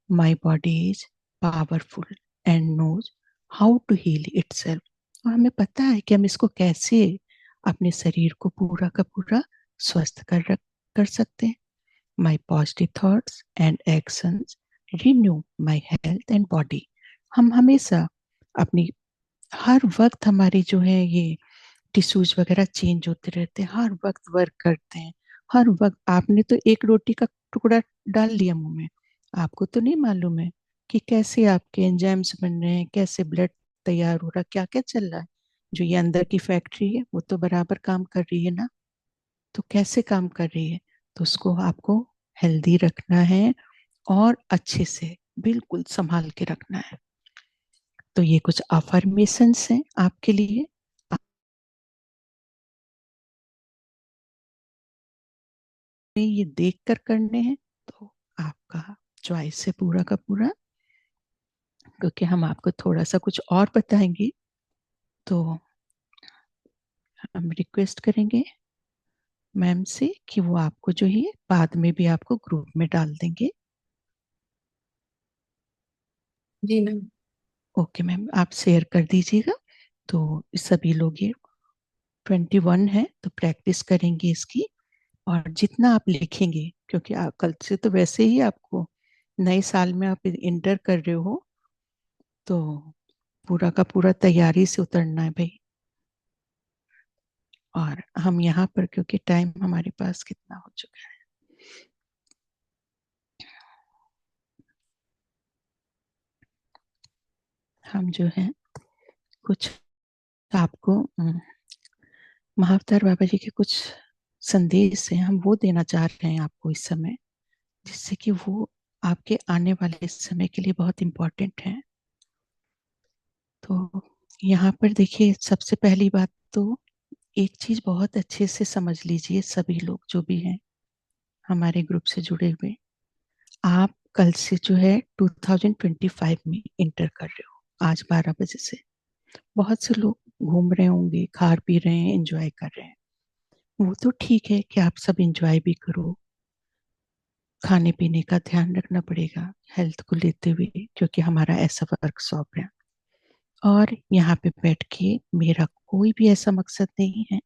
My body is powerful and knows how to heal itself. और हमें पता है कि हम इसको कैसे अपने शरीर को पूरा का पूरा स्वस्थ कर सकते हैं। My positive thoughts and actions renew my health and body. हम हमेशा अपनी, हर वक्त हमारी जो है ये टिश्यूज वगैरह चेंज होते रहते हैं, हर वक्त वर्क करते हैं। हर वक्त आपने तो एक रोटी का टुकड़ा डाल लिया मुंह में, आपको तो नहीं मालूम है कि कैसे आपके एंजाइम्स बन रहे हैं, कैसे ब्लड तैयार हो रहा है, क्या क्या चल रहा है। जो ये अंदर की फैक्ट्री है वो तो बराबर काम कर रही है ना। तो कैसे काम कर रही है, तो उसको आपको हेल्दी रखना है और अच्छे से बिल्कुल संभाल के रखना है। तो ये कुछ अफर्मेशंस हैं आपके लिए, ये देख कर करने हैं। तो आपका चॉइस है पूरा का पूरा, क्योंकि हम आपको थोड़ा सा कुछ और बताएंगे। तो हम रिक्वेस्ट करेंगे मैम से कि वो आपको जो है बाद में भी आपको ग्रुप में डाल देंगे। जी मैम। ओके मैम, आप शेयर कर दीजिएगा। तो सभी लोग ये 21 है तो प्रैक्टिस करेंगे इसकी। और जितना आप लिखेंगे, क्योंकि कल से तो वैसे ही आपको नए साल में आप इंटर कर रहे हो, तो पूरा का पूरा तैयारी से उतरना है भाई। और हम यहाँ पर, क्योंकि टाइम हमारे पास कितना हो चुका है, हम जो है कुछ आपको महाअवतार बाबा जी के कुछ संदेश हैं, हम वो देना चाह रहे हैं आपको इस समय, जिससे कि वो आपके आने वाले समय के लिए बहुत इम्पोर्टेंट है। तो यहाँ पर देखिए, सबसे पहली बात तो एक चीज बहुत अच्छे से समझ लीजिए, सभी लोग जो भी हैं हमारे ग्रुप से जुड़े हुए, आप कल से जो है 2025 में इंटर कर रहे हो, आज 12 बजे से। बहुत से लोग घूम रहे होंगे, खा पी रहे हैं, एंजॉय कर रहे हैं। वो तो ठीक है कि आप सब एंजॉय भी करो, खाने पीने का ध्यान रखना पड़ेगा हेल्थ को लेते हुए, क्योंकि हमारा ऐसा वर्कशॉप है। और यहाँ पे बैठ के मेरा कोई भी ऐसा मकसद नहीं है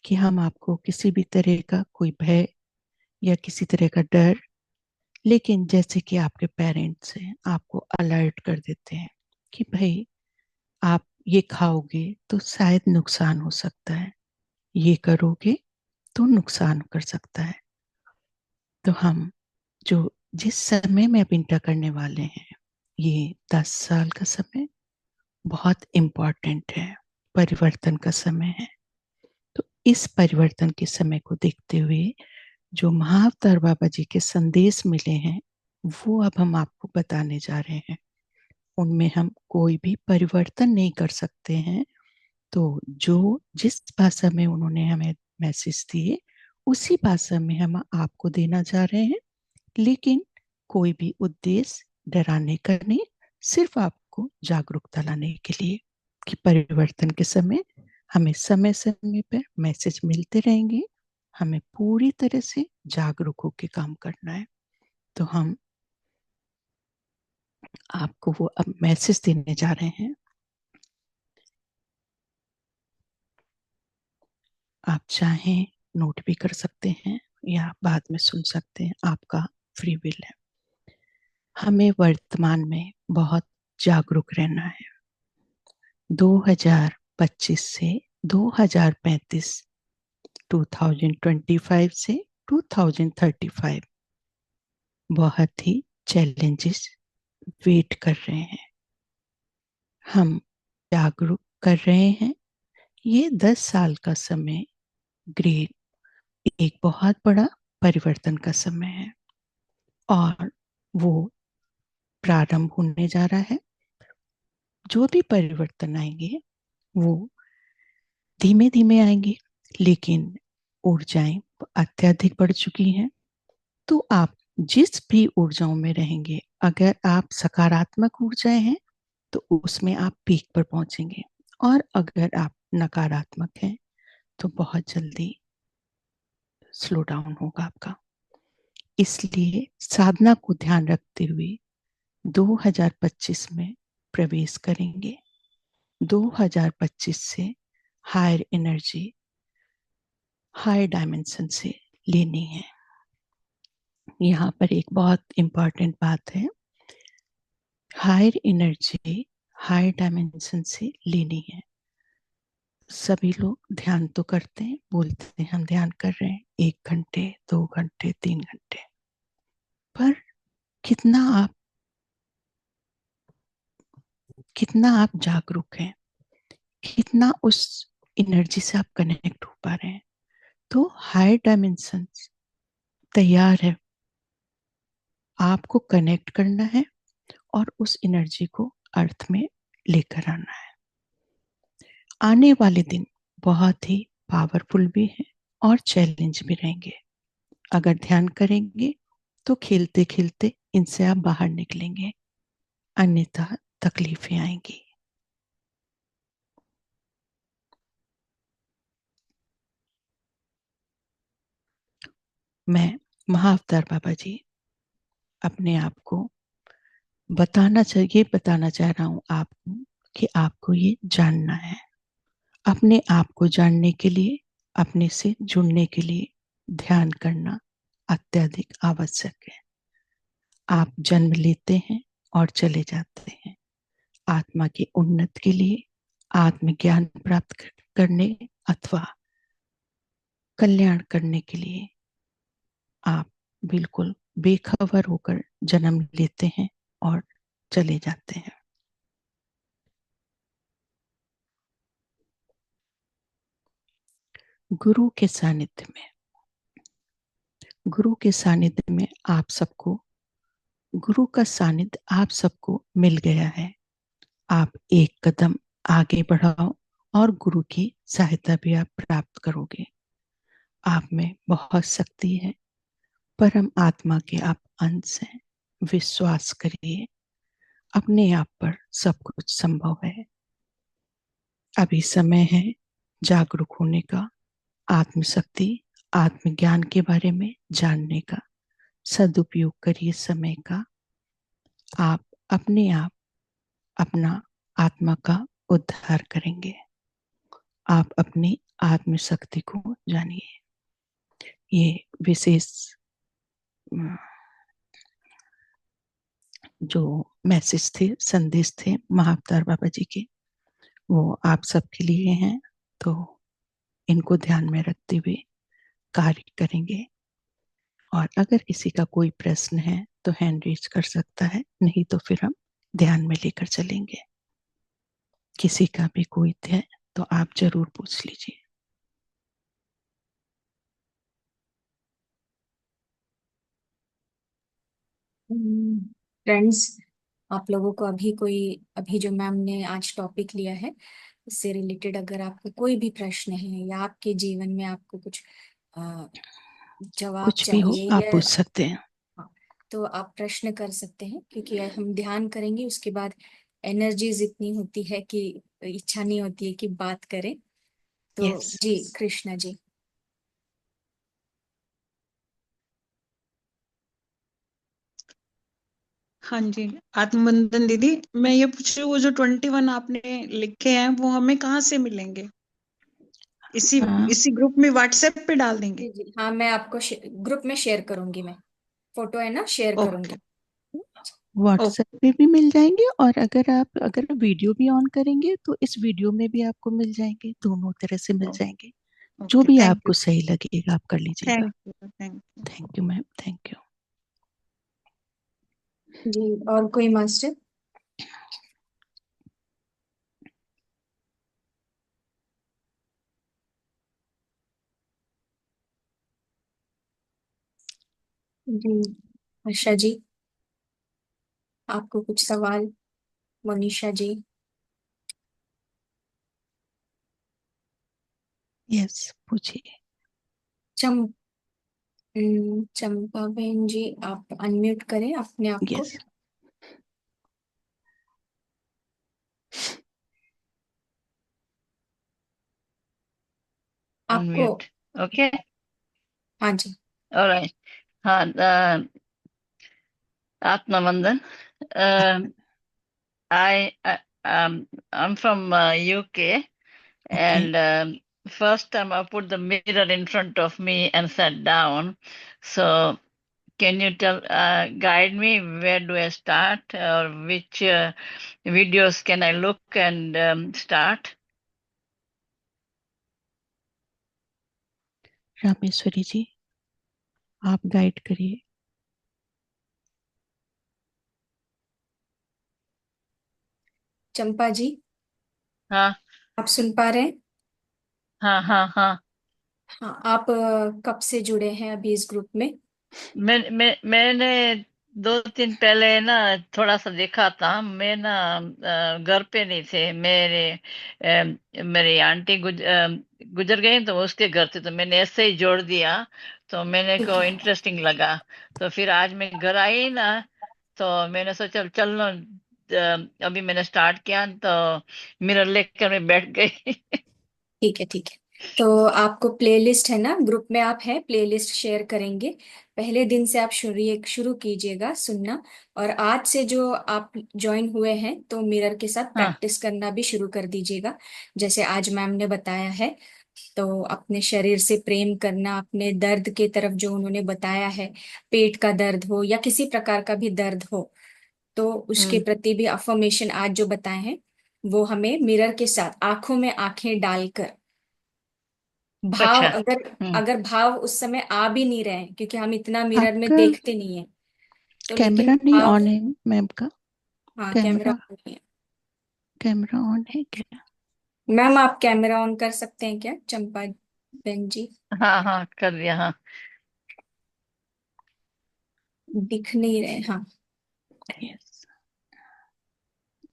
कि हम आपको किसी भी तरह का कोई भय या किसी तरह का डर, लेकिन जैसे कि आपके पेरेंट्स हैं आपको अलर्ट कर देते हैं कि भाई आप ये खाओगे तो शायद नुकसान हो सकता है, ये करोगे तो नुकसान कर सकता है। तो हम जो जिस समय में अब इंटर करने वाले हैं, ये 10 साल का समय बहुत इम्पोर्टेंट है, परिवर्तन का समय है। तो इस परिवर्तन के समय को देखते हुए जो महाअवतार बाबा जी के संदेश मिले हैं, वो अब हम आपको बताने जा रहे हैं। उनमें हम कोई भी परिवर्तन नहीं कर सकते हैं। तो जो जिस भाषा में उन्होंने हमें मैसेज दिए, उसी भाषा में हम आपको देना जा रहे हैं। लेकिन कोई भी उद्देश्य डराने का नहीं, सिर्फ आपको जागरूकता लाने के लिए कि परिवर्तन के समय हमें समय समय पर मैसेज मिलते रहेंगे, हमें पूरी तरह से जागरूक होकर काम करना है। तो हम आपको वो अब मैसेज देने जा रहे हैं। आप चाहें नोट भी कर सकते हैं या बाद में सुन सकते हैं, आपका फ्री विल है। हमें वर्तमान में बहुत जागरूक रहना है। 2025 से 2035, 2025 से 2035 बहुत ही चैलेंजेस वेट कर रहे हैं। हम जागरूक कर रहे हैं। ये 10 साल का समय ग्रेट एक बहुत बड़ा परिवर्तन का समय है, और वो प्रारंभ होने जा रहा है। जो भी परिवर्तन आएंगे वो धीमे धीमे आएंगे, लेकिन ऊर्जाएं अत्यधिक बढ़ चुकी हैं, तो आप जिस भी ऊर्जाओं में रहेंगे, अगर आप सकारात्मक ऊर्जाएं हैं तो उसमें आप पीक पर पहुंचेंगे, और अगर आप नकारात्मक हैं तो बहुत जल्दी स्लो डाउन होगा आपका। इसलिए साधना को ध्यान रखते हुए 2025 में प्रवेश करेंगे। 2025 से हायर एनर्जी, हायर डायमेंशन से लेनी है। यहाँ पर एक बहुत इंपॉर्टेंट बात है, हायर एनर्जी हायर डायमेंशन से लेनी है। सभी लोग ध्यान तो करते हैं, बोलते हैं हम ध्यान कर रहे हैं 1 घंटे, 2 घंटे, 3 घंटे, पर कितना आप जागरूक हैं, कितना उस एनर्जी से आप कनेक्ट हो पा रहे हैं। तो हायर डायमेंशन तैयार है, आपको कनेक्ट करना है और उस एनर्जी को अर्थ में लेकर आना है। आने वाले दिन बहुत ही पावरफुल भी हैं और चैलेंज भी रहेंगे। अगर ध्यान करेंगे तो खेलते खेलते इनसे आप बाहर निकलेंगे, अन्यथा तकलीफें आएंगी। मैं महाअवतार बाबा जी अपने आप को बताना चाह रहा हूं आपको कि आपको ये जानना है। अपने आप को जानने के लिए, अपने से जुड़ने के लिए ध्यान करना अत्यधिक आवश्यक है। आप जन्म लेते हैं और चले जाते हैं। आत्मा के उन्नत के लिए, आत्मज्ञान प्राप्त करने अथवा कल्याण करने के लिए आप बिल्कुल बेखबर होकर जन्म लेते हैं और चले जाते हैं। गुरु के सानिध्य में, गुरु के सानिध्य में आप सबको, गुरु का सानिध्य आप सबको मिल गया है। आप एक कदम आगे बढ़ाओ और गुरु की सहायता भी आप प्राप्त करोगे। आप में बहुत शक्ति है, परम आत्मा के आप अंश हैं। विश्वास करिए, अपने आप पर सब कुछ संभव है। अभी समय है जागरूक होने का, आत्मशक्ति, आत्मज्ञान के बारे में जानने का। सदुपयोग करिए समय का। आप अपने आप अपना आत्मा का उद्धार करेंगे। आप अपनी आत्मशक्ति को जानिए। ये विशेष जो मैसेज थे, संदेश थे महाअवतार बाबा जी के, वो आप सबके लिए हैं। तो इनको ध्यान में रखते हुए कार्य करेंगे। और अगर किसी का कोई प्रश्न है तो हैंड रेज कर सकता है, नहीं तो फिर हम ध्यान में लेकर चलेंगे। किसी का भी कोई है तो आप जरूर पूछ लीजिए। फ्रेंड्स, आप लोगों को अभी जो मैम ने आज टॉपिक लिया है, इससे रिलेटेड अगर आपको कोई भी प्रश्न है या आपके जीवन में आपको कुछ अ, जवाब कुछ भी हो चाहिए आप या, पूछ सकते हैं। हाँ, तो आप प्रश्न कर सकते हैं, क्योंकि हम ध्यान करेंगे उसके बाद एनर्जीज इतनी होती है कि इच्छा नहीं होती है कि बात करें। तो यस। जी कृष्णा जी। हाँ जी। आत्मबंधन दीदी, मैं ये पूछ रही हूँ, वो जो 21 आपने लिखे हैं वो हमें कहाँ से मिलेंगे? इसी हाँ, इसी ग्रुप में व्हाट्सएप पे डाल देंगे? जी जी हाँ, मैं आपको ग्रुप में शेयर करूंगी, मैं फोटो है ना शेयर ओके। करूंगी। WhatsApp okay. पे भी मिल जाएंगे, और अगर वीडियो भी ऑन करेंगे तो इस वीडियो में भी आपको मिल जाएंगे, दोनों तरह से मिल जाएंगे। जो ओके, भी थैंक यू। आपको सही लगेगा आप कर लीजिएगा। Thank you. Thank you. Thank you ma'am, thank you. जी, और कोई मास्टर? जी आशा जी, आपको कुछ सवाल? मोनिशा जी। यस, पूछिए। चम चंपा बहन जी, आप अनम्यूट करें अपने आप को। यस, आपको। unmute. Okay, हाँ जी। all right. हाँ, Atmavandan. I I'm from UK, okay. and first time I put the mirror in front of me and sat down. So can you guide me, where do I start, or which videos can I look and start? Rameshwari ji, आप गाइड करिए। चंपा जी, हाँ, आप सुन पा रहे हैं? हाँ, हाँ, हाँ। हाँ, आप कब से जुड़े हैं अभी इस ग्रुप में? मैंने 2 दिन पहले ना थोड़ा सा देखा था। मैं ना घर पे नहीं थे मेरे। मेरी आंटी गुजर गई, तो उसके घर थे, तो मैंने ऐसे ही जोड़ दिया। तो मैंने ठीक को है। इंटरेस्टिंग लगा। तो फिर आज मैं घर आई ना, तो मैंने सोचा चलो, अभी मैंने स्टार्ट किया, तो मिरर लेकर मैं बैठ गई। ठीक है, ठीक है। तो आपको प्लेलिस्ट है ना, ग्रुप में आप हैं, प्लेलिस्ट शेयर करेंगे। पहले दिन से आप शुरू शुरू कीजिएगा सुनना। और आज से जो आप ज्वाइन हुए हैं तो मिरर के साथ हाँ, प्रैक्टिस करना भी शुरू कर दीजिएगा। जैसे आज मैम ने बताया है, तो अपने शरीर से प्रेम करना, अपने दर्द के तरफ जो उन्होंने बताया है, पेट का दर्द हो या किसी प्रकार का भी दर्द हो, तो उसके हम्म, प्रति भी अफर्मेशन आज जो बताए हैं, वो हमें मिरर के साथ आंखों में आंखें डालकर, भाव अच्छा, अगर हम्म, अगर भाव उस समय आ भी नहीं रहे हैं, क्योंकि हम इतना मिरर में आपका देखते नहीं है, तो लेकिन कैमरा नहीं भाव। ऑन है मैम का? हाँ, कैमरा कैमरा, ऑन नहीं है। कैमरा ऑन है क्या? मैम, आप कैमरा ऑन कर सकते हैं क्या, चंपा बहन जी? हाँ, हाँ, कर दिया, हाँ। दिख नहीं रहे, हाँ। यस,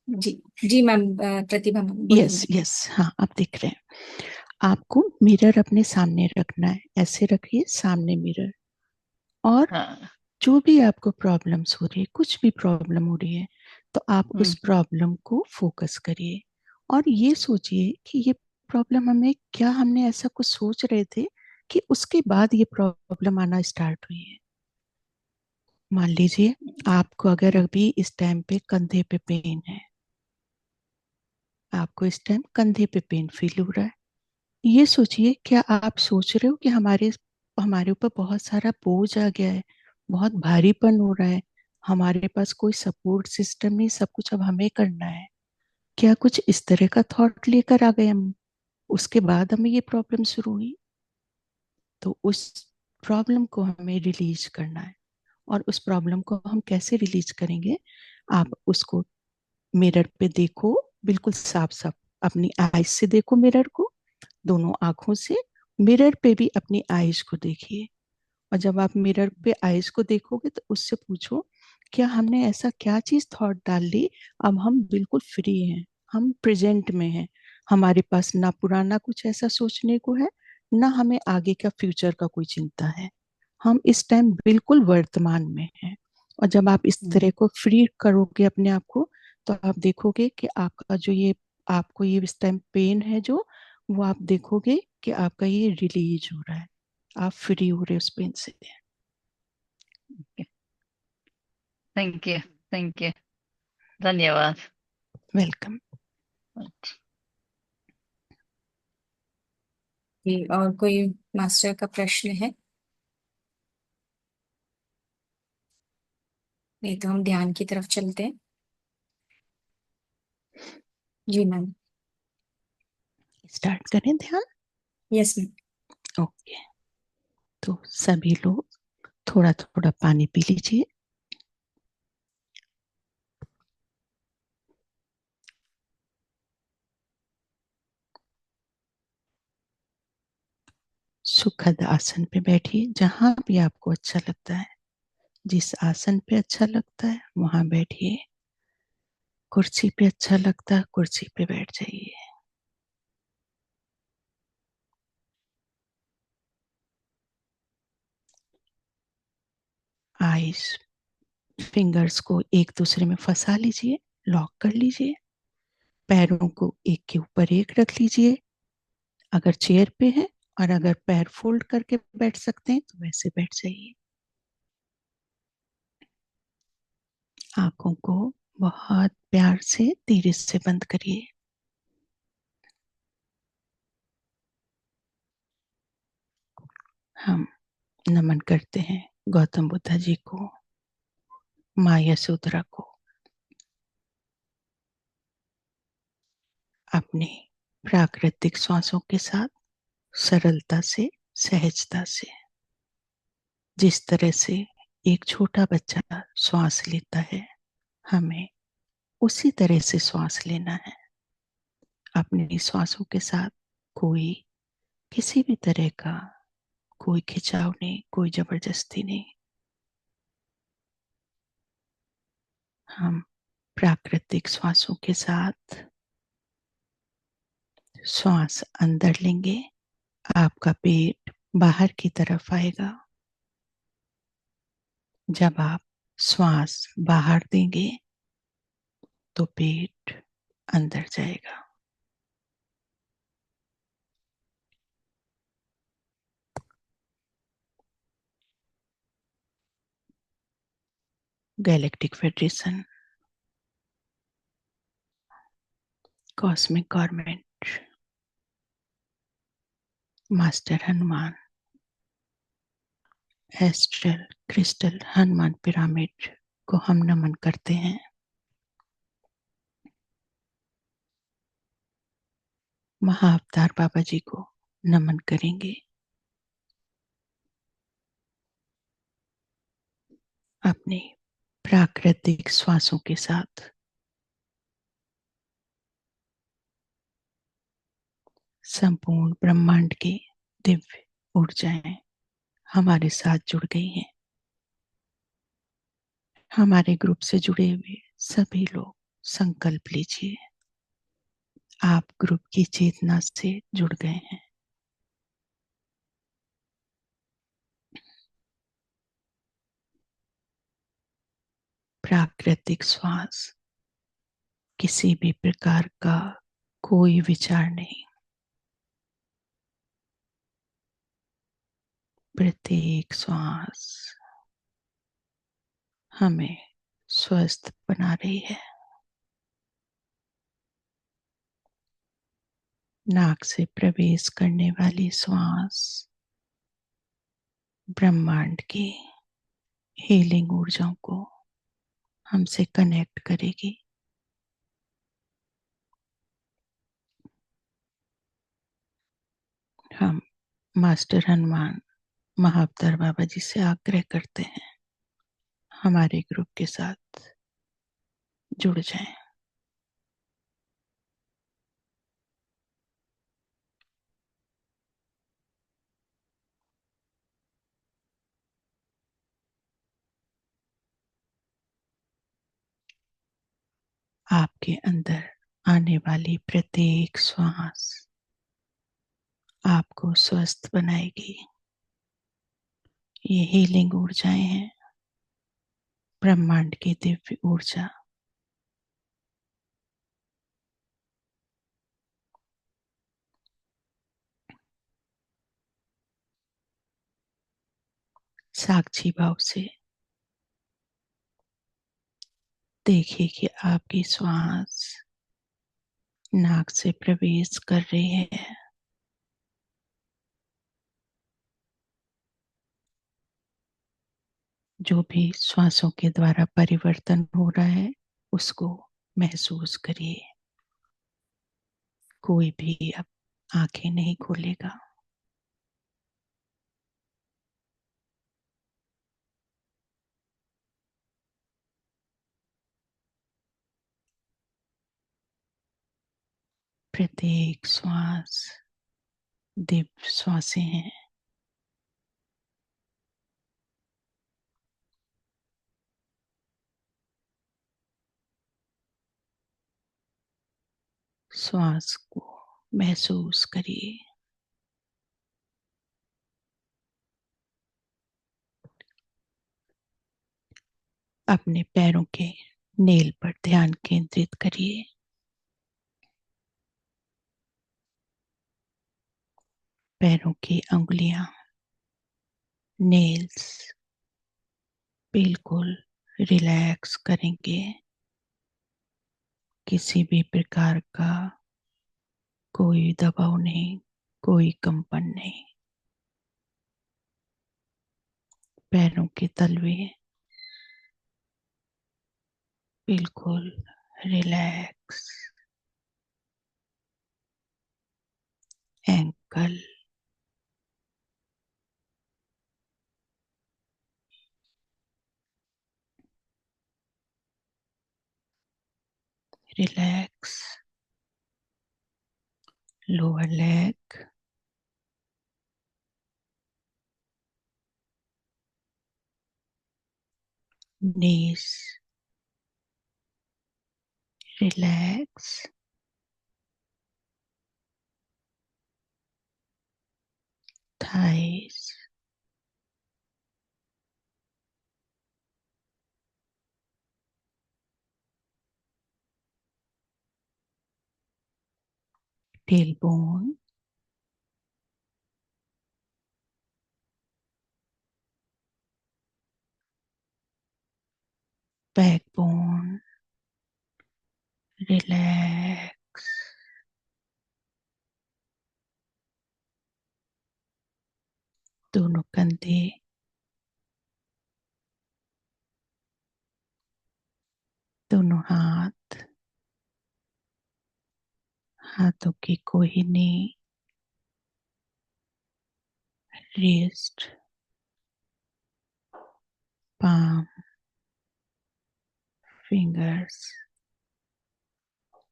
जी। जी मैम, प्रतिभा मैम यस, बोलिए। यस, हाँ, आप दिख रहे हैं। आपको मिरर अपने सामने रखना है, ऐसे रखिए सामने मिरर। और हाँ, जो भी आपको प्रॉब्लम्स हो रही है, कुछ भी प्रॉब्लम हो रही है, तो आप उस हम्म, प्रॉब्लम को फोकस करिए। और ये सोचिए कि ये प्रॉब्लम हमें क्या, हमने ऐसा कुछ सोच रहे थे कि उसके बाद ये प्रॉब्लम आना स्टार्ट हुई है। मान लीजिए आपको अगर अभी इस टाइम पे कंधे पे पेन है, आपको इस टाइम कंधे पे पेन फील हो रहा है। ये सोचिए, क्या आप सोच रहे हो कि हमारे हमारे ऊपर बहुत सारा बोझ आ गया है, बहुत भारीपन हो रहा है, हमारे पास कोई सपोर्ट सिस्टम नहीं, सब कुछ अब हमें करना है? क्या कुछ इस तरह का थॉट लेकर आ गए हम? उसके बाद हमें ये प्रॉब्लम शुरू हुई। तो उस प्रॉब्लम को हमें रिलीज करना है। और उस प्रॉब्लम को हम कैसे रिलीज करेंगे? आप उसको मिरर पे देखो, बिल्कुल साफ साफ अपनी आईज से देखो मिरर को, दोनों आंखों से। मिरर पे भी अपनी आईज को देखिए। और जब आप मिरर पे आईज को देखोगे तो उससे पूछो, क्या हमने ऐसा क्या चीज थॉट डाल ली, अब हम बिल्कुल फ्री हैं, हम प्रेजेंट में हैं, हमारे पास ना पुराना कुछ ऐसा सोचने को है, ना हमें आगे का फ्यूचर का कोई चिंता है, हम इस टाइम बिल्कुल वर्तमान में हैं। और जब आप इस हम्म, तरह को फ्री करोगे अपने आप को, तो आप देखोगे कि आपका जो ये, आपको ये इस टाइम पेन है जो, वो आप देखोगे कि आपका ये रिलीज हो रहा है, आप फ्री हो रहे हो उस पेन से। थैंक यू, थैंक यू, धन्यवाद। वेलकम। जी, और कोई मास्टर का प्रश्न है? नहीं तो हम ध्यान की तरफ चलते हैं। जी मैम। स्टार्ट करें ध्यान? Yes ma'am. ओके। तो सभी लोग थोड़ा थोड़ा पानी पी लीजिए। सुखद आसन पे बैठिए, जहां भी आपको अच्छा लगता है, जिस आसन पे अच्छा लगता है वहां बैठिए। कुर्सी पे अच्छा लगता है, कुर्सी पे बैठ जाइए। थाइस, फिंगर्स को एक दूसरे में फंसा लीजिए, लॉक कर लीजिए। पैरों को एक के ऊपर एक रख लीजिए अगर चेयर पे है, और अगर पैर फोल्ड करके बैठ सकते हैं तो वैसे बैठ जाइए। आंखों को बहुत प्यार से धीरे से बंद करिए। हम नमन करते हैं गौतम बुद्ध जी को, माँ यशोधरा को, अपने प्राकृतिक श्वासों के साथ सरलता से, सहजता से, जिस तरह से एक छोटा बच्चा श्वास लेता है, हमें उसी तरह से श्वास लेना है। अपने श्वासों के साथ कोई किसी भी तरह का कोई खिंचाव नहीं, कोई जबरदस्ती नहीं। हम प्राकृतिक श्वासों के साथ श्वास अंदर लेंगे, आपका पेट बाहर की तरफ आएगा। जब आप श्वास बाहर देंगे तो पेट अंदर जाएगा। Galactic federation, cosmic government, master Hanuman, astral crystal Hanuman pyramid को हम नमन करते हैं। महाअवतार बाबा जी को नमन करेंगे। अपने प्राकृतिक श्वासों के साथ संपूर्ण ब्रह्मांड की दिव्य ऊर्जाएं हमारे साथ जुड़ गई हैं। हमारे ग्रुप से जुड़े हुए सभी लोग संकल्प लीजिए, आप ग्रुप की चेतना से जुड़ गए हैं। प्राकृतिक श्वास, किसी भी प्रकार का कोई विचार नहीं। प्रत्येक श्वास हमें स्वस्थ बना रही है। नाक से प्रवेश करने वाली श्वास ब्रह्मांड की हीलिंग ऊर्जाओं को हमसे कनेक्ट करेगी। हम मास्टर हनुमान महाअवतार बाबा जी से आग्रह करते हैं, हमारे ग्रुप के साथ जुड़ जाएं। आपके अंदर आने वाली प्रत्येक श्वास आपको स्वस्थ बनाएगी। ये हीलिंग ऊर्जाएं हैं, ब्रह्मांड की दिव्य ऊर्जा। साक्षी भाव से देखिए कि आपकी श्वास नाक से प्रवेश कर रही है, जो भी श्वासों के द्वारा परिवर्तन हो रहा है उसको महसूस करिए। कोई भी अब आंखें नहीं खोलेगा। प्रत्येक श्वास दिव्य श्वासें हैं। श्वास को महसूस करिए। अपने पैरों के नेल पर ध्यान केंद्रित करिए। पैरों की अंगुलियां, नेल्स बिल्कुल रिलैक्स करेंगे। किसी भी प्रकार का कोई दबाव नहीं, कोई कंपन नहीं। पैरों के तलवे बिल्कुल relax. Ankle, relax. Lower leg, knees, relax. Thighs, tailbone, backbone, relax. दोनों कंधे, दोनों हाथ, हाथों की कोहनी, wrist, palm, fingers,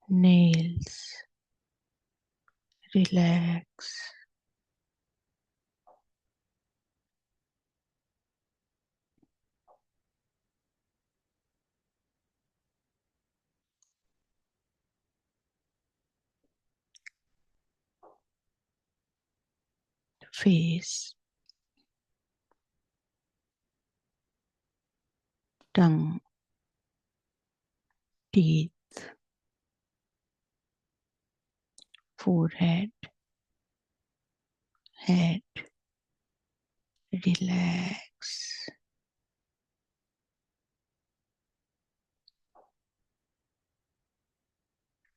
nails, relax. Face, tongue, teeth, forehead, head, relax.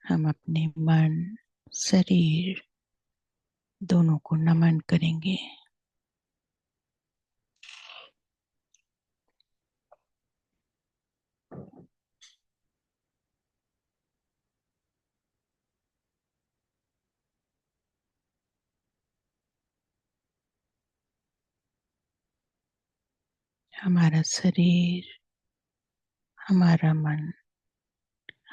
हम अपने मन, शरीर दोनों को नमन करेंगे। हमारा शरीर, हमारा मन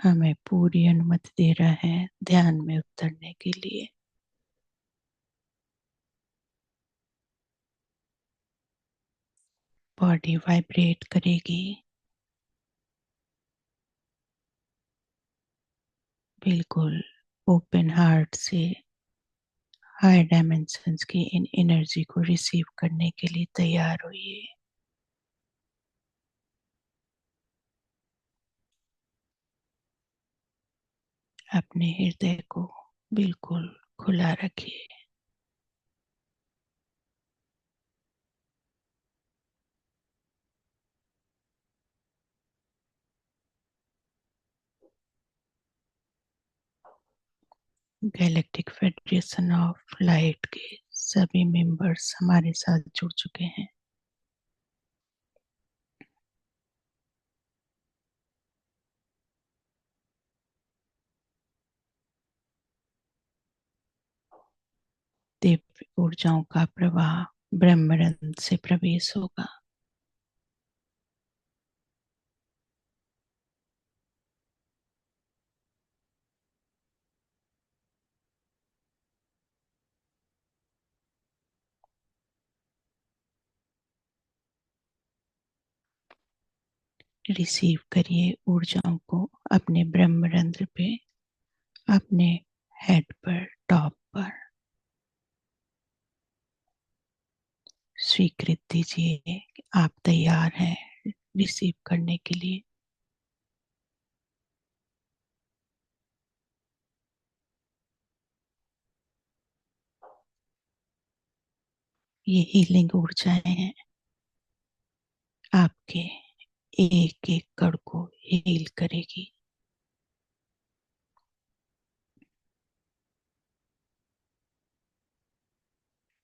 हमें पूरी अनुमति दे रहा है ध्यान में उतरने के लिए। बॉडी वाइब्रेट करेगी, बिल्कुल ओपन हार्ट से हाई डायमेंशंस की इन एनर्जी को रिसीव करने के लिए तैयार होइए। अपने हृदय को बिल्कुल खुला रखिए। गैलेक्टिक फेडरेशन ऑफ लाइट के सभी मेंबर्स हमारे साथ जुड़ चुके हैं। दिव्य ऊर्जाओं का प्रवाह ब्रह्मरंध्र से प्रवेश होगा। रिसीव करिए ऊर्जाओं को अपने ब्रह्मरंध्र पे, अपने हेड पर, टॉप पर। स्वीकृत दीजिए कि आप तैयार हैं रिसीव करने के लिए। ये हीलिंग ऊर्जाएं हैं, आपके एक एक कण को हील करेगी।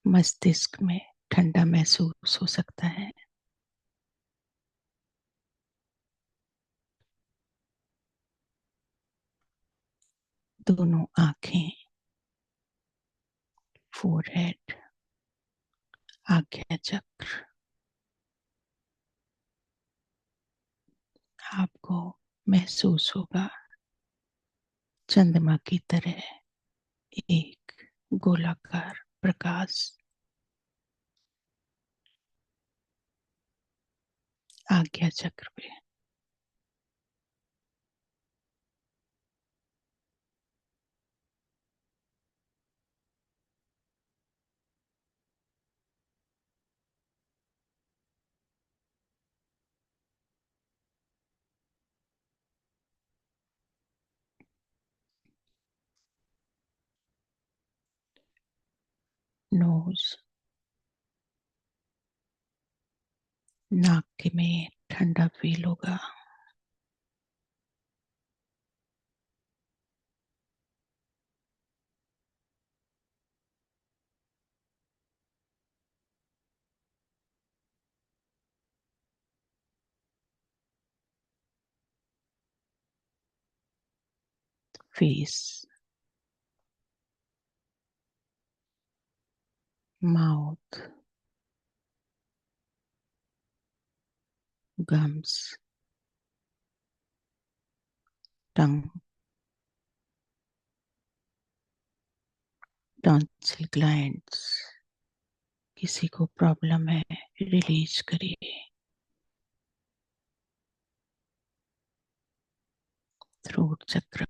मस्तिष्क में ठंडा महसूस हो सकता है। दोनों आंखें, फोरहेड, आज्ञा चक्र, आपको महसूस होगा चंद्रमा की तरह एक गोलाकार प्रकाश आज्ञा चक्र पे। नोज, नाक के में ठंडा फील होगा। फेस, माउथ, गम्स, टंग, टॉन्सिल ग्लैंड्स। किसी को प्रॉब्लम है, रिलीज करिए। थ्रोट चक्र,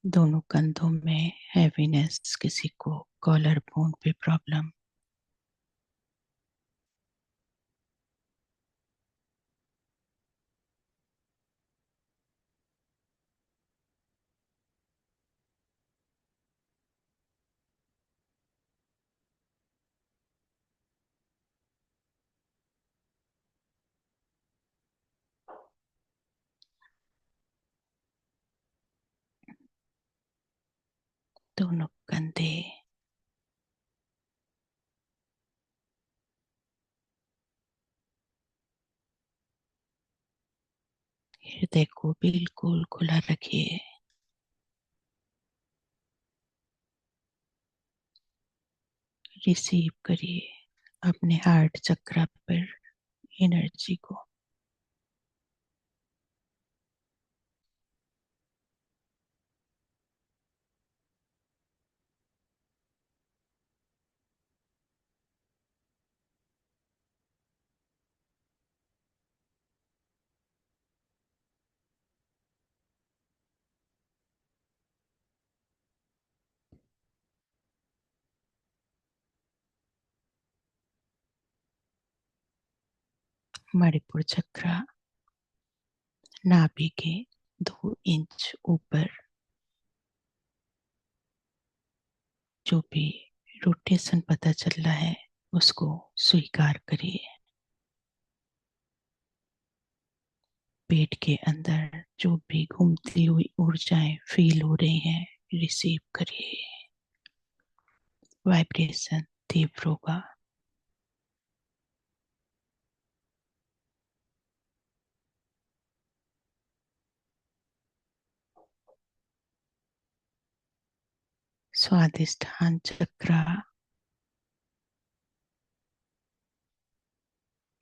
दोनों कंधों में हैवीनेस, किसी को कॉलर बोन पे प्रॉब्लम। दोनों कंधे, हृदय को बिल्कुल खुला रखिए। रिसीव करिए अपने हार्ट चक्र पर एनर्जी को। मणिपुर चक्र, नाभि के 2 इंच ऊपर जो भी रोटेशन पता चल रहा है उसको स्वीकार करिए। पेट के अंदर जो भी घूमती हुई ऊर्जाएं फील हो रही हैं, रिसीव करिए। वाइब्रेशन तीव्र होगा। स्वादिष्ठान चक्र,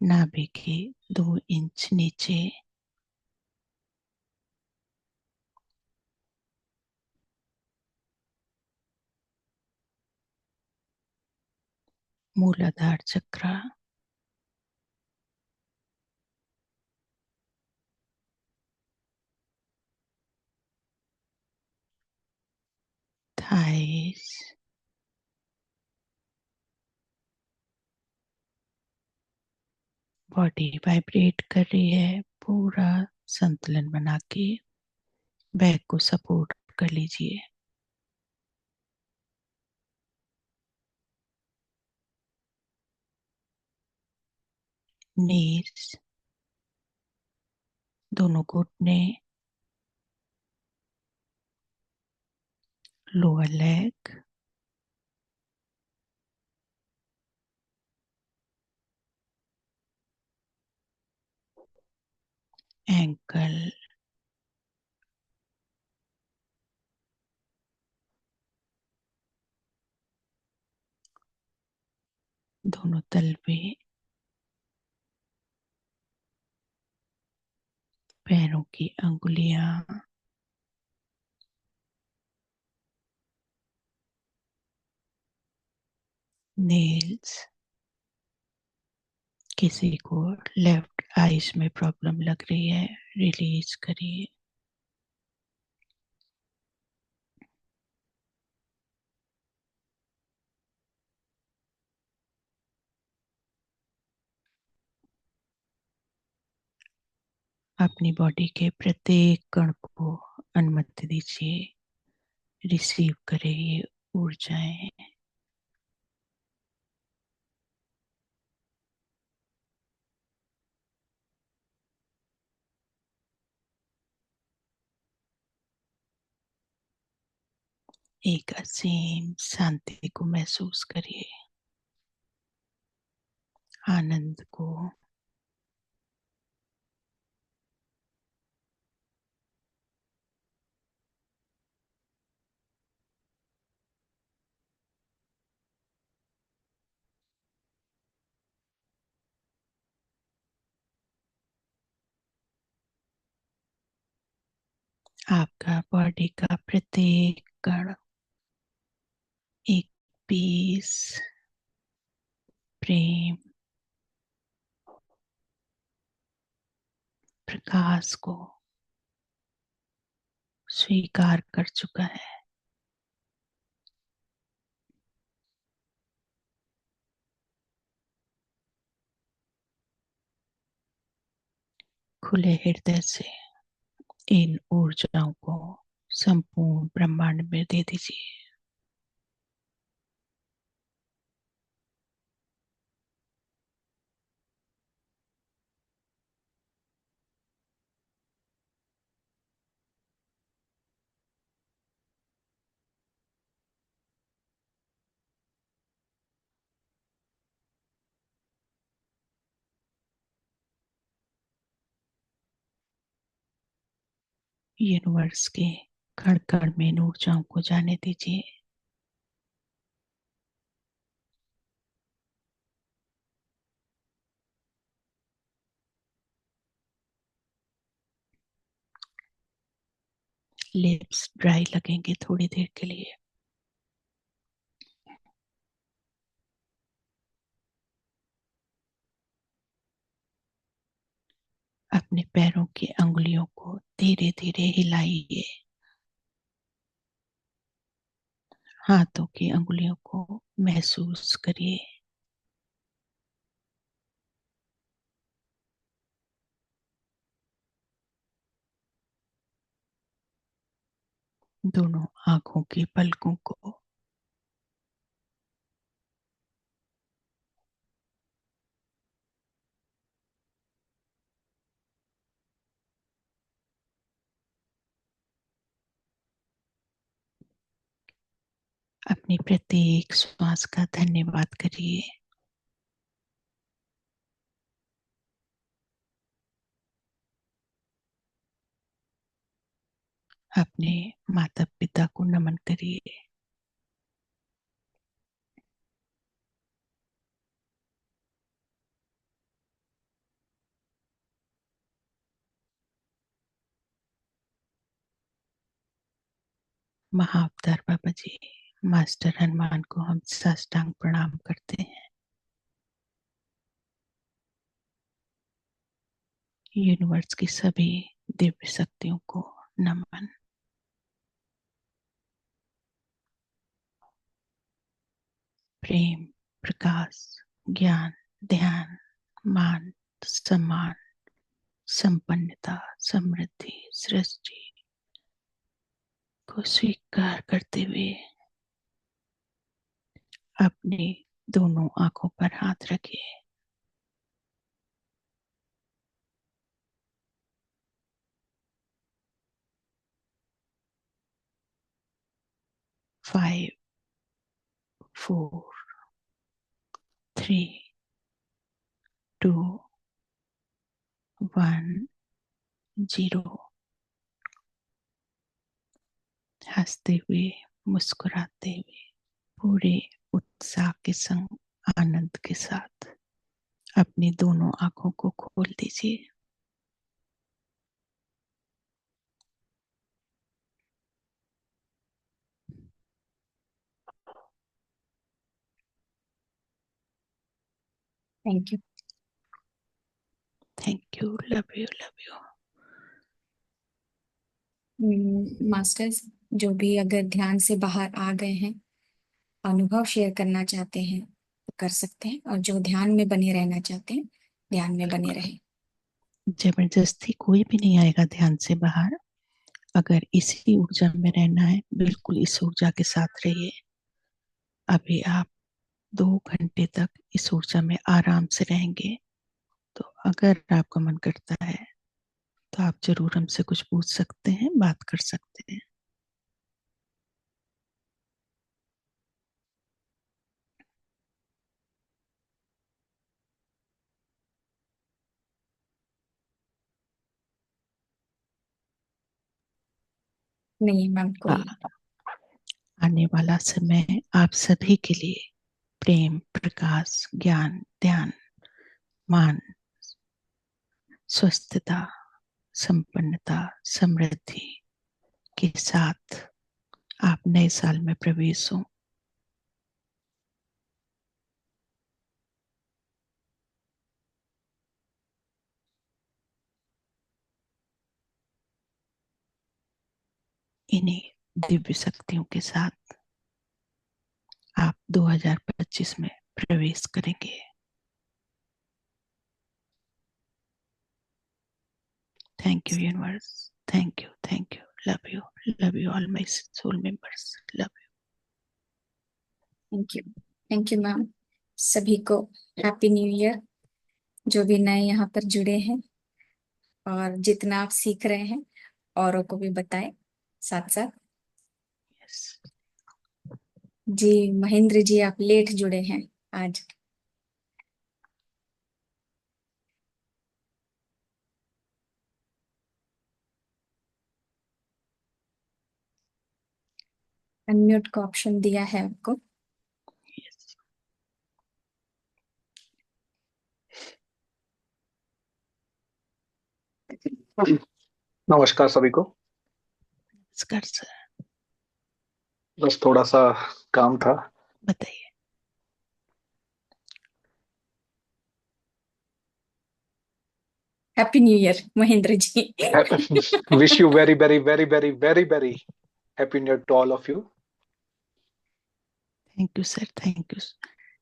नाभि के 2 इंच नीचे मूलाधार चक्र, thighs, बॉडी वाइब्रेट कर रही है, पूरा संतुलन बना के बैक को सपोर्ट कर लीजिए। नीज, दोनों घुटने, लोअर लेग, एंकल, दोनों तलवे, पैरों की अंगुलियां, नेल्स। किसी को लेफ्ट आईज में प्रॉब्लम लग रही है, रिलीज करिए। अपनी बॉडी के प्रत्येक कण को अनुमति दीजिए, रिसीव करे ये ऊर्जाएं। एक असीम शांति को महसूस करिए, आनंद को। आपका बॉडी का प्रत्येक कण एक पीस, प्रेम, प्रकाश को स्वीकार कर चुका है। खुले हृदय से इन ऊर्जाओं को संपूर्ण ब्रह्मांड में दे दीजिए। यूनिवर्स के कण कण में इन ऊर्जाओं को जाने दीजिए। लिप्स ड्राई लगेंगे थोड़ी देर के लिए। अपने पैरों की अंगुलियों को धीरे धीरे हिलाइए। हाथों की अंगुलियों को महसूस करिए। दोनों आंखों की पलकों को अपनी प्रत्येक श्वास का धन्यवाद करिए। अपने माता पिता को नमन करिए। महाअवतार बाबा जी, मास्टर हनुमान को हम साष्टांग प्रणाम करते हैं। यूनिवर्स की सभी दिव्य शक्तियों को नमन। प्रेम, प्रकाश, ज्ञान, ध्यान, मान, सम्मान, संपन्नता, समृद्धि, सृष्टि को स्वीकार करते हुए अपने दोनों आंखों पर हाथ रखिए। 5, 4, 3, 2, 1, 0। हंसते हुए, मुस्कुराते हुए, पूरे उत्साह के संग, आनंद के साथ अपनी दोनों आंखों को खोल दीजिए। Thank you. Thank you, love you, love you. Masters, जो भी अगर ध्यान से बाहर आ गए हैं, अनुभव शेयर करना चाहते हैं तो कर सकते हैं, और जो ध्यान में बने रहना चाहते हैं ध्यान में बने रहें। जबरदस्ती कोई भी नहीं आएगा ध्यान से बाहर। अगर इसी ऊर्जा में रहना है, बिल्कुल इस ऊर्जा के साथ रहिए। अभी आप 2 घंटे तक इस ऊर्जा में आराम से रहेंगे। तो अगर आपका मन करता है तो आप जरूर हमसे कुछ पूछ सकते हैं, बात कर सकते हैं। नहीं मैम, कोई आने वाला समय आप सभी के लिए प्रेम, प्रकाश, ज्ञान, ध्यान, मान, स्वस्थता, संपन्नता, समृद्धि के साथ आप नए साल में प्रवेश हो। इन्हीं दिव्य शक्तियों के साथ आप 2025 में प्रवेश करेंगे। Thank you universe, thank you, love you all my soul members, love thank you. Thank you ma'am. सभी को हैप्पी न्यू ईयर। जो भी नए यहाँ पर जुड़े हैं, और जितना आप सीख रहे हैं औरों को भी बताएं साथ साथ। यू। जी महेंद्र जी, आप लेट जुड़े हैं आज। अनम्यूट का ऑप्शन दिया है आपको। नमस्कार सभी को। नमस्कार सर, बस थोड़ा सा काम था। बताइए। Happy new year Mahendra ji. Wish you very very very very very very happy new year to all of you. Thank you sir, thank you.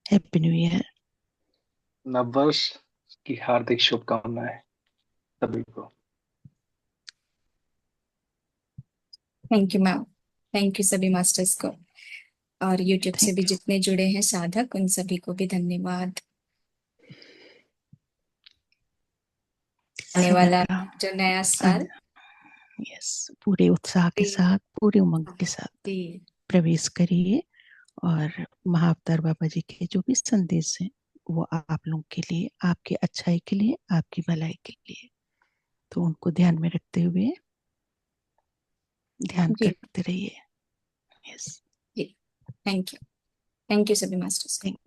Happy new year. नववर्ष की हार्दिक शुभकामनाएं सभी को। Thank you ma'am. Thank you सभी मास्टर्स को, और यूट्यूब से भी थैंक यू। जितने जुड़े हैं साधक, उन सभी को भी धन्यवाद। आने वाला सबका जो नया साल यस, पूरे उत्साह के साथ, पूरे उमंग के साथ जी प्रवेश करिए। और महाअवतार बाबा जी के जो भी संदेश हैं वो आप लोगों के लिए, आपकी अच्छाई के लिए, आपकी भलाई के लिए, तो उनको ध्यान में रखते हुए ध्यान जी करते रहिए। यस, जी। Thank you. थैंक यू सभी मास्टर्स। थैंक